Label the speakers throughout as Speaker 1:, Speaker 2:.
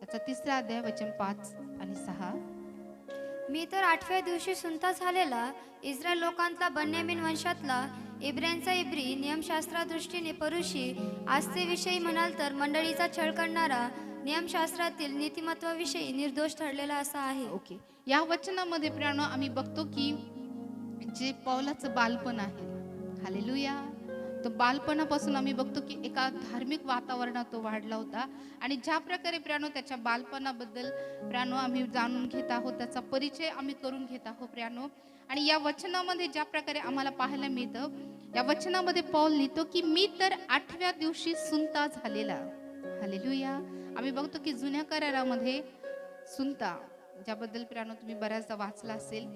Speaker 1: त्याचा 3रा अध्याय वचन 5 आणि 6.
Speaker 2: मी तर 8व्या दिवशी सुंता झालेला इस्रायल लोकांतला बन्यामीन वंशातला इब्र्यांचा इब्री नियमशास्त्रादृष्टीने परुषी आस्थेविषयी म्हणाल तर मंडळीचा छळ करणारा नियमशास्त्रातील नीतिमत्वाविषयी निर्दोष ठरलेला असा आहे.
Speaker 1: ओके, या वचनामध्ये प्रियानो आम्ही बघतो की जे पौलाचं बालपण आहे, हालेलुया, तो बालपणापासून आम्ही बघतो की एका धार्मिक वातावरणात तो वाढला होता. आणि ज्या प्रकारे प्रियानो त्याच्या बालपणाबद्दल प्रियानो आम्ही जाणून घेत आहोत, त्याचा परिचय आम्ही करून घेत आहोत प्रियानो. आणि या वचनामध्ये ज्या प्रकारे आम्हाला पाहायला मिळतं, या वचनामध्ये पौल लिहितो की मी तर 8व्या दिवशी सुंता झालेला. हालेलुया. आम्ही बघतो की जुन्या करारामध्ये सुंता, ज्याबद्दल प्रियानो तुम्ही बऱ्याचदा वाचला असेल,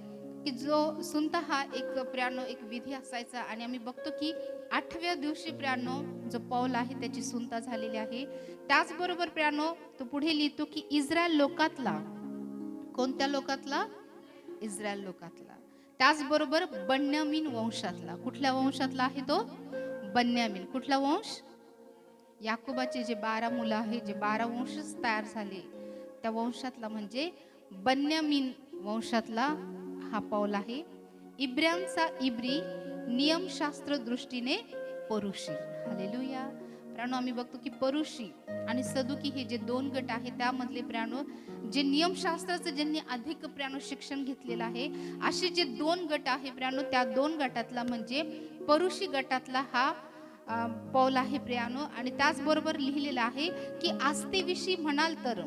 Speaker 1: की जो सुंता हा एक प्रियानो एक विधी असायचा. आणि आम्ही बघतो की 8व्या दिवशी प्रियानो जो पौल आहे त्याची सुंता झालेली आहे. त्याचबरोबर प्रियानो तो पुढे लिहितो की इस्रायल लोकातला, कोणत्या लोकातला? इस्रायल लोकातला. त्याचबरोबर बन्यामीन वंशातला. कुठल्या वंशातला आहे तो? बन्यामीन. कुठला वंश? याकोबाचे जे 12 मुलं आहे, जे 12 वंशच तयार झाले, त्या वंशातला म्हणजे बन्यामीन वंशातला हा पौल आहे. इब्र्यांचा इब्री, नियमशास्त्र दृष्टीने परुषी. हालेलुया. प्राणो आम्ही बघतो की परुषी आणि सदुकी हे जे 2 गट आहेत, त्यामधले प्राणो जे नियमशास्त्राचं ज्यांनी अधिक प्राणो शिक्षण घेतलेलं आहे, असे जे 2 गट आहे प्राणो, त्या 2 गटातला म्हणजे परुषी गटातला हा पौल आहे प्रियानो. आणि त्याचबरोबर लिहिलेलं आहे की आस्थेविषयी म्हणाल तर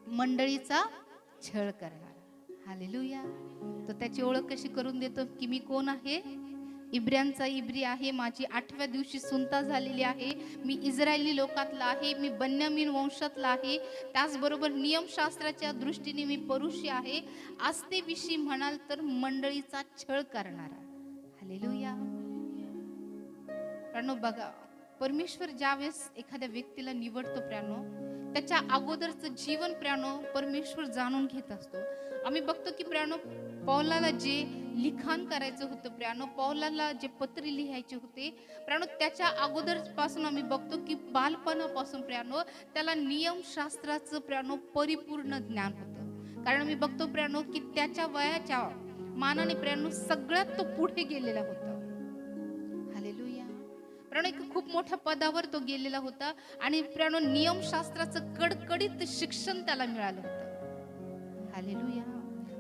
Speaker 1: मंडळीचा छळ करणारा. हालेलुया. तर त्याची ओळख कशी करून देतो की मी कोण आहे? इब्र्यांचा इब्री आहे, माझी 8व्या दिवशी सुंता झालेली आहे, मी इस्रायली लोकातला आहे, मी बन्यामीन वंशातला आहे, त्याचबरोबर नियमशास्त्राच्या दृष्टीने मी परुषी आहे, आस्थेविषयी म्हणाल तर मंडळीचा छळ करणारा. हालेलुया. प्रियानो बघा, परमेश्वर ज्यावेळेस एखाद्या व्यक्तीला निवडतो प्रियानो, त्याच्या अगोदरचं जीवन प्रियानो परमेश्वर जाणून घेत असतो. आम्ही बघतो की प्रियानो पौलाला जे लिखाण करायचं होतं प्रियानो, पौलाला जे पत्र लिहायचे होते प्रियानो, त्याच्या अगोदर पासून आम्ही बघतो की बालपणापासून प्रियानो त्याला नियमशास्त्राचं प्रियानो परिपूर्ण ज्ञान होतं. कारण आम्ही बघतो प्रियानो की त्याच्या वयाच्या मानाने प्रियानो सगळ्यात तो पुढे गेलेला होता. हालेलुया. प्रियानो एक खूप मोठ्या पदावर तो गेलेला होता. आणि प्रियानो नियमशास्त्राचं कडकडीत शिक्षण त्याला मिळालं होतं. हालेलुया.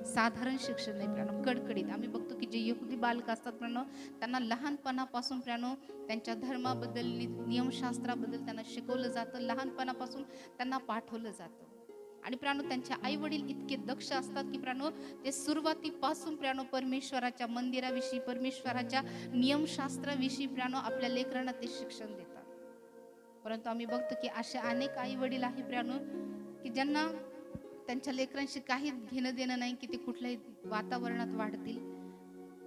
Speaker 1: साधारण शिक्षण नाही प्रियानो, कडकडीत. आम्ही बघतो की जे यहुदी बालक असतात प्रियानो, त्यांना लहानपणापासून प्रियानो त्यांच्या धर्माबद्दल, नियमशास्त्राबद्दल त्यांना शिकवलं जातं, लहानपणापासून त्यांना पाठवलं जातं. आणि प्रियानो त्यांचे आई वडील इतके दक्ष असतात की प्रियानो ते सुरुवातीपासून प्रियानो परमेश्वराच्या मंदिराविषयी, परमेश्वराच्या नियमशास्त्राविषयी प्रियानो आपल्या लेकरांना ते शिक्षण देतात. परंतु आम्ही बघतो की असे अनेक आई वडील आहे प्रियानो की ज्यांना त्यांच्या लेकरांशी काही घेणं देणं नाही की ते कुठल्याही वातावरणात वाढतील,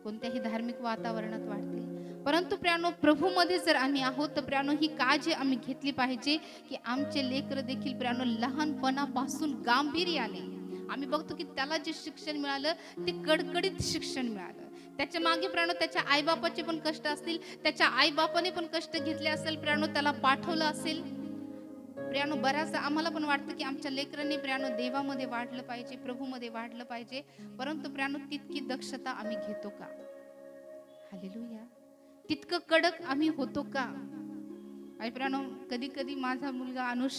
Speaker 1: कोणत्याही धार्मिक वातावरणात वाढतील. परंतु प्रियानो प्रभूमध्ये जर आम्ही आहोत तर प्रियानो ही काळजी आम्ही घेतली पाहिजे की आमचे लेकर देखील प्रियानो लहानपणापासून गांभीर्याने, आम्ही बघतो की त्याला जे शिक्षण मिळालं ते कडकडीत शिक्षण मिळालं. त्याच्या मागे प्रियानो त्याच्या आईबापाचे पण कष्ट असतील, त्याच्या आईबापाने पण कष्ट घेतले असेल प्रियानो, त्याला पाठवलं असेल. प्रियानो बऱ्याचदा आम्हाला पण वाटतं की आमच्या लेकरांनी प्रियानो देवामध्ये वाढलं पाहिजे, प्रभूमध्ये वाढलं पाहिजे. परंतु प्रियानो तितकी दक्षता आम्ही घेतो का? हालेलुया. तितकं कडक आम्ही होतो का? आणि प्रियानो कधी कधी माझा मुलगा अनुष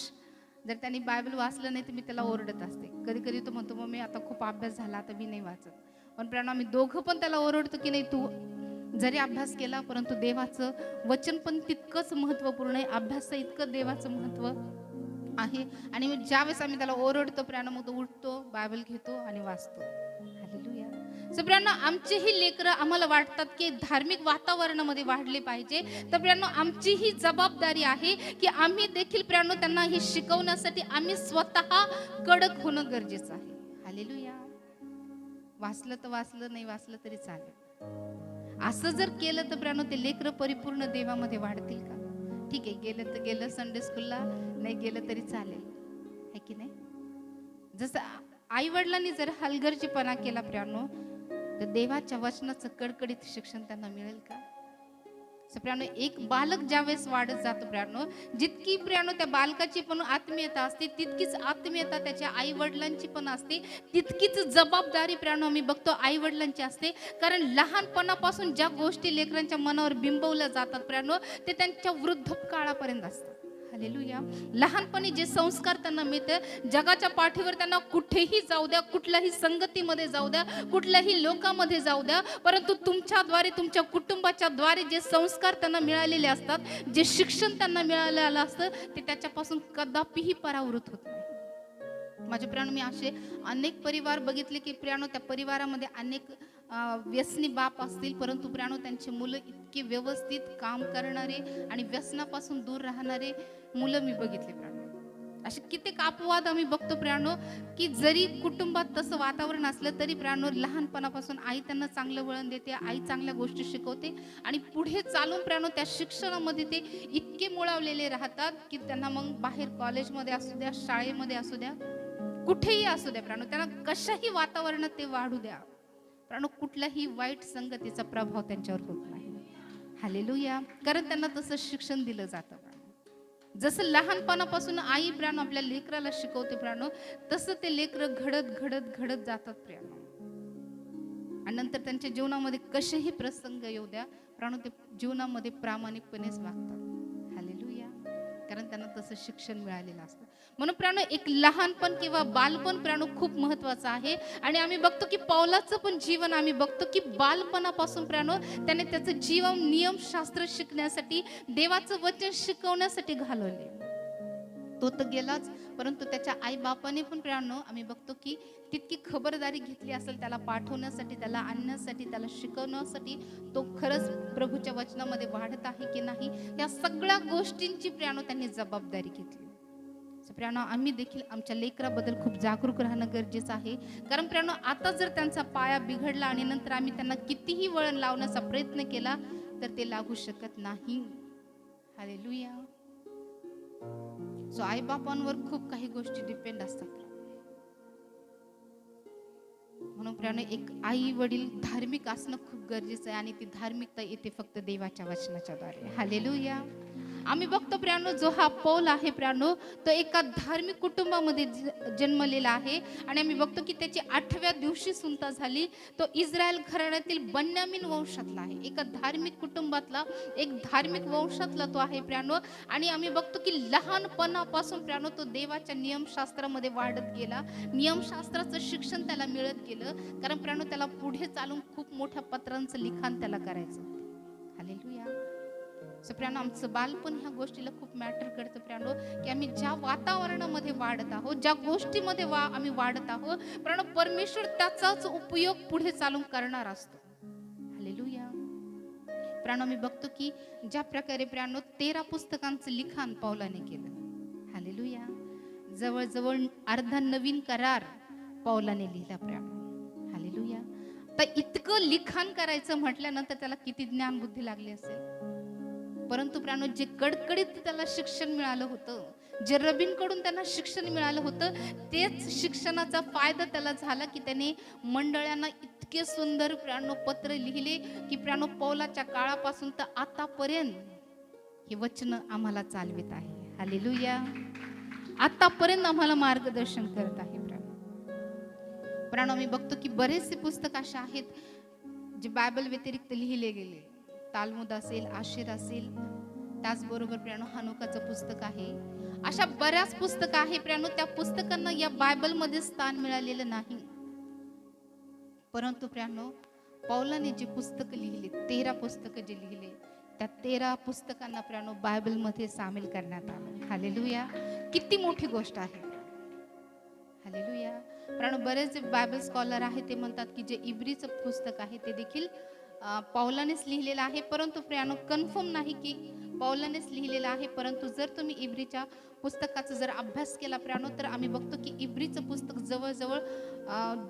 Speaker 1: जर त्यांनी बायबल वाचलं नाही तर मी त्याला ओरडत असते. कधी कधी तो म्हणतो मम्मी आता खूप अभ्यास झाला, आता मी नाही वाचत. पण प्रियानो आम्ही दोघं पण त्याला ओरडतो की नाही, तू जरी अभ्यास केला परंतु देवाचं वचन पण तितकंच महत्त्वपूर्ण आहे, अभ्यास इतकं देवाचं महत्त्व आहे. आणि ज्यावेळेस आम्ही त्याला ओरडतो प्रियानो मग तो उठतो, बायबल घेतो आणि वाचतो. हालेलुया. सो प्रियानो आमचेही लेकरं आम्हाला वाटतात की धार्मिक वातावरणामध्ये वाढले पाहिजे, तर प्रियानो आमची ही जबाबदारी आहे की आम्ही देखील प्रियानो त्यांना हे शिकवण्यासाठी आम्ही स्वतः कडक होणं गरजेचं आहे. हालेलुया. वाचलं तर वाचलं, नाही वाचलं तरी चालेल. असं जर केलं तर प्रियानो ते लेकरं परिपूर्ण देवामध्ये वाढतील का? ठीक आहे, गेलं तर गेलं संडे स्कूलला, नाही गेलं तरी चालेल, है की नाही? जसं आई वडिलांनी जर हलगर्जीपणा केला प्रियानो, तर देवाच्या वचनाचं कडकडीत शिक्षण त्यांना मिळेल का? प्रियानो, एक बालक ज्यावेळेस वाढत जातो प्रियानो, जितकी प्रियानो त्या बालकाची पण आत्मीयता असते, तितकीच आत्मीयता त्याच्या आई वडिलांची पण असते, तितकीच जबाबदारी प्रियानो आम्ही बघतो आई वडिलांची असते. कारण लहानपणापासून ज्या गोष्टी लेकरांच्या मनावर बिंबवल्या जातात प्रियानो, ते त्यांच्या वृद्धकाळापर्यंत असतात. हालेलुया. लहानपणी जे संस्कार त्यांना मिळते, जगाच्या पाठीवर त्यांना कुठेही जाऊ द्या, कुठल्याही संगतीमध्ये जाऊ द्या, कुठल्याही लोकांमध्ये जाऊ द्या, परंतु तुमच्याद्वारे, तुमच्या कुटुंबाच्या द्वारे जे संस्कार त्यांना मिळालेले असतात, जे शिक्षण त्यांना मिळालेलं असतं, ते त्याच्यापासून कदापिही परावृत होत नाही. माझ्या प्रियानो, मी असे अनेक परिवार बघितले की प्रियानो, त्या परिवारामध्ये अनेक व्यसनी बाप असतील, परंतु प्रियानो त्यांची मुलं इतके व्यवस्थित काम करणारे आणि व्यसनापासून दूर राहणारे मुलं मी बघितले प्रियानो. असे कित्येक अपवाद आम्ही बघतो प्रियानो, की जरी कुटुंबात तसं वातावरण असलं तरी प्रियानो, लहानपणापासून आई त्यांना चांगलं वळण देते, आई चांगल्या गोष्टी शिकवते आणि पुढे चालून प्रियानो त्या शिक्षणामध्ये ते इतके मुळावलेले राहतात की त्यांना मग बाहेर कॉलेजमध्ये असू द्या, शाळेमध्ये असू द्या, कुठेही असू द्या प्रियानो, त्यांना कशाही वातावरणात ते वाढू द्या प्रियानो, कुठल्याही वाईट संगतीचा प्रभाव त्यांच्यावर होत नाही. हालेलुया. कारण त्यांना तसं शिक्षण दिलं जातं. जसं लहानपणापासून आई प्रियानो आपल्या लेकराला शिकवते प्रियानो, तसं ते लेकरं घडत घडत घडत जातात प्रियानो. आणि नंतर त्यांच्या जीवनामध्ये कसेही प्रसंग येऊ द्या प्रियानो, ते जीवनामध्ये प्रामाणिकपणेच वागतात. हालेलुया. कारण त्यांना तसं शिक्षण मिळालेलं असतं. म्हणून प्रियानो, एक लहानपण किंवा बालपण प्रियानो खूप महत्वाचं आहे. आणि आम्ही बघतो की पौलाचं पण जीवन आम्ही बघतो की बालपणापासून प्रियानो त्याने त्याचं जीवन नियमशास्त्र शिकण्यासाठी, देवाचं वचन शिकवण्यासाठी घालवले. तो तर गेलाच, परंतु त्याच्या आई बापाने पण प्रियानो आम्ही बघतो की तितकी खबरदारी घेतली असेल त्याला पाठवण्यासाठी, त्याला आणण्यासाठी, त्याला शिकवण्यासाठी. तो खरंच प्रभूच्या वचनामध्ये वाढत आहे की नाही, या सगळ्या गोष्टींची प्रियानो त्यांनी जबाबदारी घेतली. प्रियानो, आम्ही देखील आमच्या लेकराबद्दल खूप जागरूक राहणं गरजेचं आहे. कारण प्रियानो, आता जर त्यांचा पाया बिघडला आणि नंतर आम्ही त्यांना कितीही वळण लावण्याचा प्रयत्न केला तर ते लागू शकत नाही. हालेलुया. सो आई बापांवर खूप काही गोष्टी डिपेंड असतात. म्हणून प्रियानो, एक आई वडील धार्मिक असणं खूप गरजेचं आहे आणि ती धार्मिकता येते फक्त देवाच्या वचनाच्या द्वारे. हालेलुया. आम्ही बघतो प्रियानो, जो हा पौल आहे प्रियानो, तो एका धार्मिक कुटुंबामध्ये जन्मलेला आहे. आणि आम्ही बघतो की त्याची 8व्या दिवशी सुनता झाली. तो इस्रायल घराण्यातील बन्यामीन वंशातला आहे, एका धार्मिक कुटुंबातला, एक धार्मिक वंशातला तो आहे प्रियानो. आणि आम्ही बघतो की लहानपणापासून प्रियानो तो देवाच्या नियमशास्त्रामध्ये वाढत गेला. नियमशास्त्राचं शिक्षण त्याला मिळत गेलं. कारण प्रियानो त्याला पुढे चालून खूप मोठ्या पत्रांचं लिखाण त्याला करायचं. हालेलुया. प्रियानो, आमचं बालपण ह्या गोष्टीला खूप मॅटर करतं प्रियानो, की आम्ही ज्या वातावरणामध्ये वाढत आहोत, ज्या गोष्टीमध्ये आम्ही वाढत आहोत प्रियानो, परमेश्वर त्याचाच उपयोग पुढे चालून करणार असतो. हालेलुया. प्रियानो, आम्ही बघतो की ज्या प्रकारे प्रियानो 13 पुस्तकांचं लिखाण पौलाने केलं. हालेलुया. जवळजवळ अर्धा नवीन करार पौलाने लिहिला प्रियानो. हालेलुया. तर इतकं लिखाण करायचं म्हटल्यानंतर त्याला किती ज्ञान बुद्धी लागली असेल. परंतु प्रियानो, जे कडकडीत त्याला शिक्षण मिळालं होतं, जे रबींकडून त्यांना शिक्षण मिळालं होतं, तेच शिक्षणाचा फायदा त्याला झाला की त्याने मंडळांना इतके सुंदर प्रियानो पत्र लिहिले की प्रियानो पौलाच्या काळापासून तर आतापर्यंत हे वचन आम्हाला चालवित आहे. हालेलुया. आतापर्यंत आम्हाला मार्गदर्शन करत आहे. प्रियानो, आम्ही बघतो की बरेचसे पुस्तक असे आहेत जे बायबल व्यतिरिक्त लिहिले गेले. तालमुद असेल, आशीर असेल, त्याचबरोबर प्रियानो हनुकाचं पुस्तक आहे. अशा बऱ्याच पुस्तक आहे प्रियानो, त्या पुस्तकांना या बायबलमध्ये स्थान मिळालेलं नाही. परंतु प्रियानो, पौलाने जे पुस्तक लिहिले, 13 पुस्तक जे लिहिले, त्या 13 पुस्तकांना प्रियानो बायबलमध्ये सामील करण्यात आलं. हालेलुया. किती मोठी गोष्ट आहे. हालेलुया. प्रियानो, बरेच जे बायबल स्कॉलर आहे ते म्हणतात की जे इब्रीचं पुस्तक आहे ते देखील पौलानेच लिहिलेलं आहे. परंतु प्रियानो कन्फर्म नाही की पौलानेच लिहिलेलं आहे. परंतु जर तुम्ही इब्रीच्या पुस्तकाचा जर अभ्यास केला प्रियानो, तर आम्ही बघतो की इब्रीचं पुस्तक जवळजवळ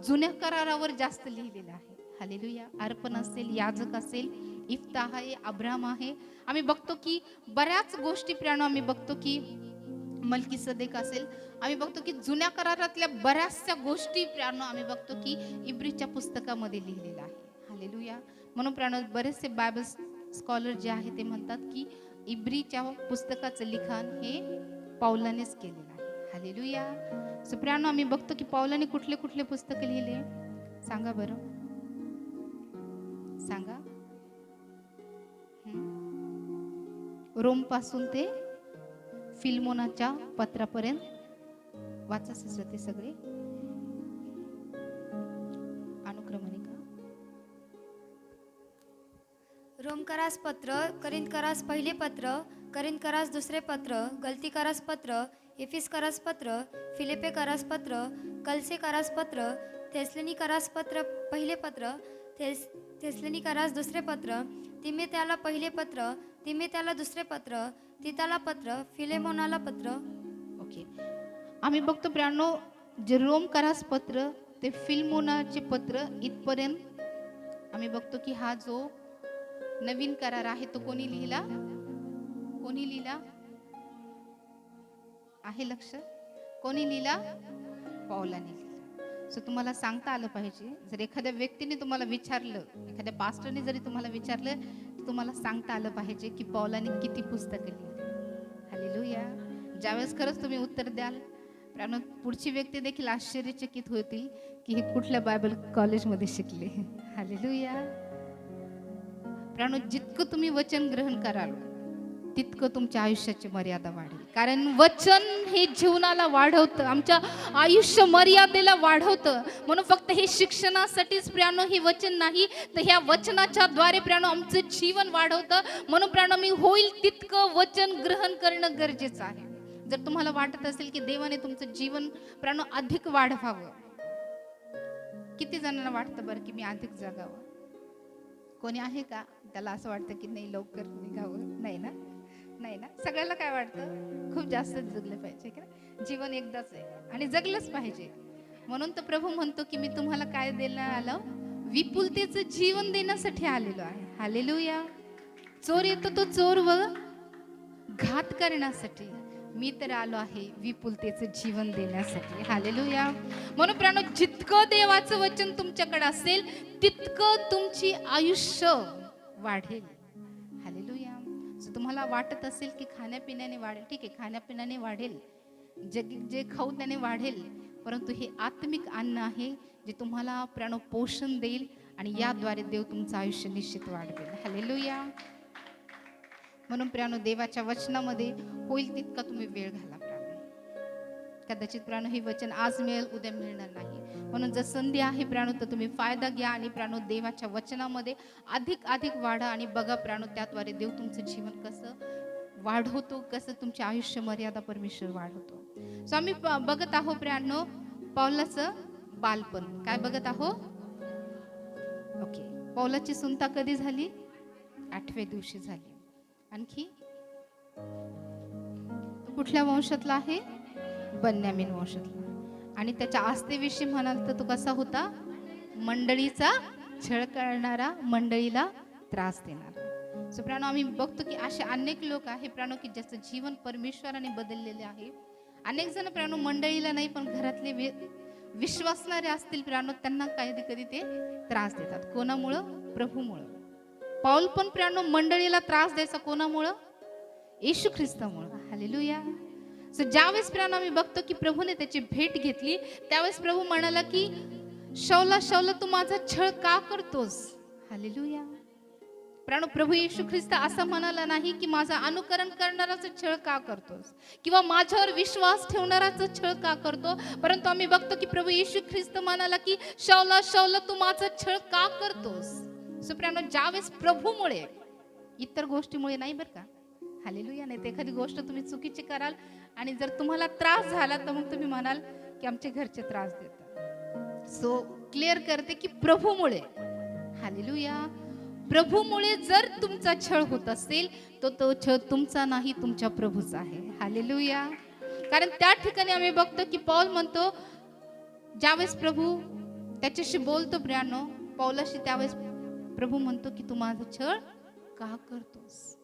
Speaker 1: जुन्या करारावर जास्त लिहिलेलं आहे. हालेलुया. अर्पण असेल, याजक असेल, इफ्ताह आहे, अब्राम आहे. आम्ही बघतो की बऱ्याच गोष्टी प्रियानो आम्ही बघतो की मल्कीसदेक असेल, आम्ही बघतो की जुन्या करारातल्या बऱ्याचशा गोष्टी प्रियानो आम्ही बघतो की इब्रीच्या पुस्तकामध्ये लिहिलेल्या आहे. हालेलुया. म्हणून प्रियानो बरेचसे बायबल स्कॉलर जे आहे ते म्हणतात की इब्रीच्या पुस्तकाचं लिखाण हे पौलानेच केलेलं आहे. हालेलुया. सो प्रियानो, आम्ही बघतो की पौलाने कुठले कुठले पुस्तक लिहिले, सांगा बरं, सांगा. रोम पासून ते फिल्मोनाच्या पत्रापर्यंत वाचा सिस्टर ते सगळे अनुक्रमणिका.
Speaker 2: रोमकरास पत्र, करिंदकरास पहिले पत्र, करिंदकरास दुसरे पत्र, गलतीकरास पत्र, एफिसकरास पत्र, फिलिपेकरास पत्र, कलसेकरास पत्र, थेसलनिकरास पत्र पहिले पत्र, थेसलनिकरास दुसरे पत्र, तिमेत्याला पहिले पत्र, तिमेत्याला दुसरे पत्र, तिताला पत्र, फिलेमोनाला पत्र.
Speaker 1: ओके, आम्ही बघतो प्रियानो, जे रोम करास पत्र ते फिल्मोनाचे पत्र इथपर्यंत आम्ही बघतो की हा जो नवीन करार आहे तो कोणी लिहिला, कोणी लिहिला आहे, लक्ष, कोणी लिहिला, पौलाने लिहिला. सो तुम्हाला सांगता आलं पाहिजे, जर एखाद्या व्यक्तीने तुम्हाला विचारलं, एखाद्या पास्टरने जरी तुम्हाला विचारलं, तुम्हाला सांगता आलं पाहिजे की पौलाने किती पुस्तकं लिहिली. हालेलुया. ज्यावेळेस खरंच तुम्ही उत्तर द्याल, पुढची व्यक्ती देखील आश्चर्यचकित होतील की हे कुठल्या बायबल कॉलेजमध्ये शिकले. हालेलुया. जितकं तुम्ही वचन ग्रहण कराल तितकं तुमच्या आयुष्याची मर्यादा वाढेल. कारण वचन हे जीवनाला वाढवतं, आमच्या आयुष्य मर्यादेला वाढवतं. म्हणून फक्त हे शिक्षणासाठीच प्रियानो हे वचन नाही, तर ह्या वचनाच्या द्वारे प्रियानो आमचं जीवन वाढवतं. म्हणून प्रियानो, मी होईल तितकं वचन ग्रहण करणं गरजेचं आहे. जर तुम्हाला वाटत असेल की देवाने तुमचं जीवन प्रियानो अधिक वाढवावं, किती जणांना वाटतं बरं की मी अधिक जगावं? कोणी आहे का त्याला असं वाटतं की नाही लवकर निघावं? नाही ना, नाही ना. सगळ्याला काय वाटतं, खूप जास्त जगलं पाहिजे की नाही, जीवन एकदाच आहे आणि जगलंच पाहिजे. म्हणून तर प्रभू म्हणतो की मी तुम्हाला काय द्यायला आलो, विपुलतेचं जीवन देण्यासाठी आलेलो आहे. हालेलुया. चोर येतो तो चोर व घात करण्यासाठी, मी तर आलो आहे विपुलतेचं जीवन देण्यासाठी. हालेलुया. म्हणून प्राणो, जितकं देवाचं वचन तुमच्याकडे असेल तितकं तुमची आयुष्य वाढेल. हालेलुया. तुम्हाला वाटत असेल की खाण्यापिण्याने वाढेल, ठीक आहे, खाण्यापिण्याने वाढेल, जे खाऊ त्याने वाढेल, परंतु हे आत्मिक अन्न आहे जे तुम्हाला प्राणो पोषण देईल आणि याद्वारे देव तुमचं आयुष्य निश्चित वाढवेल. हालेलुया. म्हणून प्रियानो, देवाच्या वचनामध्ये होईल तितका तुम्ही वेळ घाला. कदाचित प्रियानो हे वचन आज मिळेल, उद्या मिळणार नाही. म्हणून जर संधी आहे प्रियानो, तर तुम्ही फायदा घ्या आणि प्रियानो देवाच्या वचनामध्ये अधिक वाढा आणि बघा प्रियानो त्याद्वारे देव तुमचं जीवन कसं वाढवतो, कसं तुमचे आयुष्य मर्यादा परमेश्वर वाढवतो. सो आम्ही बघत आहोत प्रियानो पौलाचं बालपण. काय बघत आहोत? ओके, पौलाची सुनता कधी झाली? 8व्या दिवशी झाली. आणखी कुठल्या वंशातला आहे? बन्यामीन वंशातला. आणि त्याच्या आस्थेविषयी म्हणाल तर तो कसा होता? मंडळीचा छळ करणारा, मंडळीला त्रास देणारा. सो प्राणो, आम्ही बघतो की असे अनेक लोक आहे प्राणो की ज्याचं जीवन परमेश्वराने बदललेले आहे. अनेक जण प्राणो मंडळीला नाही पण घरातले विश्वासणारे असतील प्राणो, त्यांना कधी ते त्रास देतात. कोणामुळं? प्रभूमुळं. पौल पण प्राणो मंडळीला त्रास द्यायचा कोणामुळं? येशू ख्रिस्तामुळं. हालेलुया. सो ज्यावेळेस प्राणो आम्ही बघतो की प्रभूने त्याची भेट घेतली, त्यावेळेस प्रभू म्हणाला की शौला शौला तू माझा छळ का करतोस? हालेलुया. प्राणो, प्रभू येशू ख्रिस्त असं म्हणाला नाही की माझा अनुकरण करणाराचं छळ का करतोस किंवा माझ्यावर विश्वास ठेवणाराचं छळ का करतो, परंतु आम्ही बघतो की प्रभू येशू ख्रिस्त म्हणाला की शौला शौला तू माझा छळ का करतोस? सो प्राणो, ज्यावेळेस प्रभूमुळे, इतर गोष्टीमुळे नाही बरं का. हालेलुया. नाही तर एखादी गोष्ट तुम्ही चुकीची कराल आणि जर तुम्हाला त्रास झाला तर मग तुम्ही म्हणाल की आमचे घरचे त्रास देतात. सो क्लिअर करते की प्रभूमुळे. हालेलुया. प्रभूमुळे जर तुमचा छळ होत असेल तर तो छळ तुमचा नाही, तुमच्या प्रभूचा आहे. हालेलुया. कारण त्या ठिकाणी आम्ही बघतो की पौल म्हणतो, ज्यावेळेस प्रभू त्याच्याशी बोलतो प्रियानो पौलाशी, त्यावेळेस प्रभू म्हणतो की तू माझा छळ का करतोस?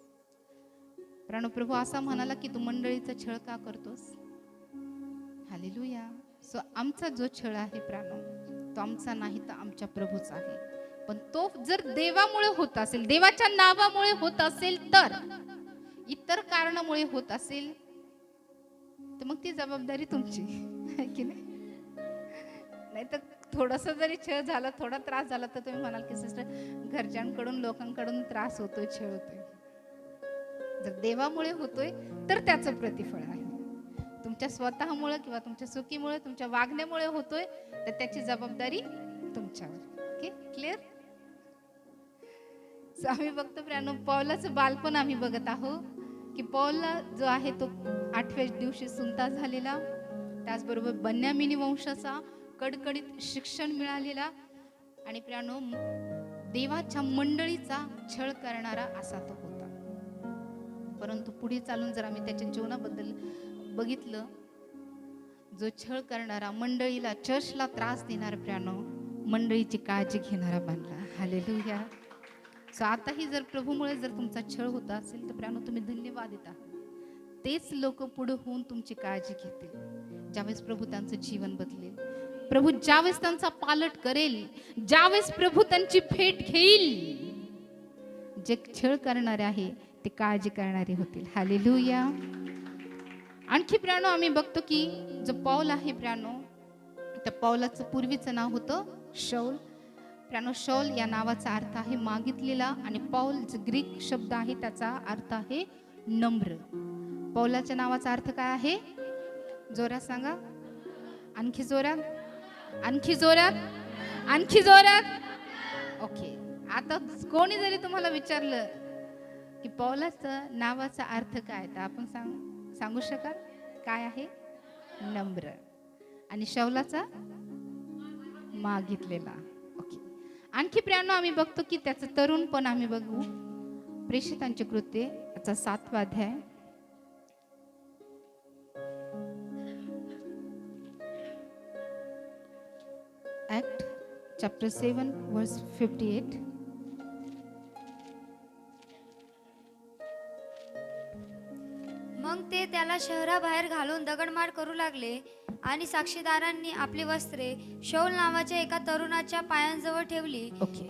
Speaker 1: प्राणो, प्रभू असा म्हणाला की तू मंडळीचा छळ का करतोस? हालेलुया. सो आमचा जो छळ आहे प्राणो, तो आमचा नाही तर आमच्या प्रभूचा आहे. पण तो जर देवामुळे होत असेल, देवाच्या नावामुळे होत असेल, तर इतर कारणामुळे होत असेल तर मग ती जबाबदारी तुमची है की नाही. नाही तर थोडस जरी छळ झाला, थोडा त्रास झाला, तर तुम्ही म्हणाल की सिस्टर घरच्यांकडून लोकांकडून त्रास होतोय, छळ होतोय. जर देवामुळे होतोय तर त्याचं प्रतिफळ आहे. तुमच्या स्वतःमुळे किंवा तुमच्या चुकीमुळे, तुमच्या वागण्यामुळे होतोय तर त्याची जबाबदारी तुमच्यावर. Okay, clear. आम्ही बघतो प्रियानो, पौलाचं बालपण आम्ही बघत आहोत की पौलला जो आहे तो 8व्या दिवशी सुनता झालेला, त्याचबरोबर बन्यामिनी वंशाचा कडकडीत शिक्षण मिळालेला आणि प्रियानो देवाच्या मंडळीचा छळ करणारा असा तो होता. परंतु पुढे चालून जर आम्ही त्याच्या जीवनाबद्दल बघितलं, जो छळ करणारा, मंडळीला, चर्चला त्रास देणारा, प्रियानो मंडळीची काळजी घेणारा बनला. हालेलुया. सो आताही जर प्रभूमुळे जर तुमचा छळ होत असेल तर प्रियानो तुम्ही धन्यवाद देता. तेच लोक पुढे होऊन तुमची काळजी घेतील ज्यावेळेस प्रभू त्यांचं जीवन बदलेल, प्रभू ज्यावेळेस त्यांचा पालट करेल, ज्यावेळेस प्रभू त्यांची भेट घेईल. जे छळ करणारे आहे ते काळजी करणारे होतील. हालेलुया. आणखी प्रियानो आम्ही बघतो की जो पौल आहे प्रियानो, त्या पौलाचं पूर्वीचं नाव होतं शौल. प्रियानो शौल या नावाचा अर्थ आहे मागितलेला, आणि पौल जो ग्रीक शब्द आहे त्याचा अर्थ आहे नम्र. पौलाच्या नावाचा अर्थ काय आहे? जोरात सांगा. आणखी जोरात, आणखी जोरात, आणखी जोरात. ओके, आता कोणी जरी तुम्हाला विचारलं की पौलाचं नावाचा अर्थ काय, तर आपण सांगू शकाल काय आहे? नम्र. आणि शौलाचा मागितलेला. ओके. आणखी प्रियानो आम्ही बघतो की त्याचं तरुणपण आम्ही बघू. प्रेषितांचे कृत्य याचा 7वा अध्याय. ऍक्ट चॅप्टर 7 वर्स 58.
Speaker 2: मग ते त्याला शहराबाहेर घालून दगडमार करू लागले आणि साक्षीदारांनी आपली वस्त्रे शौल नावाच्या एका तरुणाच्या पायांजवळ ठेवली.
Speaker 1: ओके,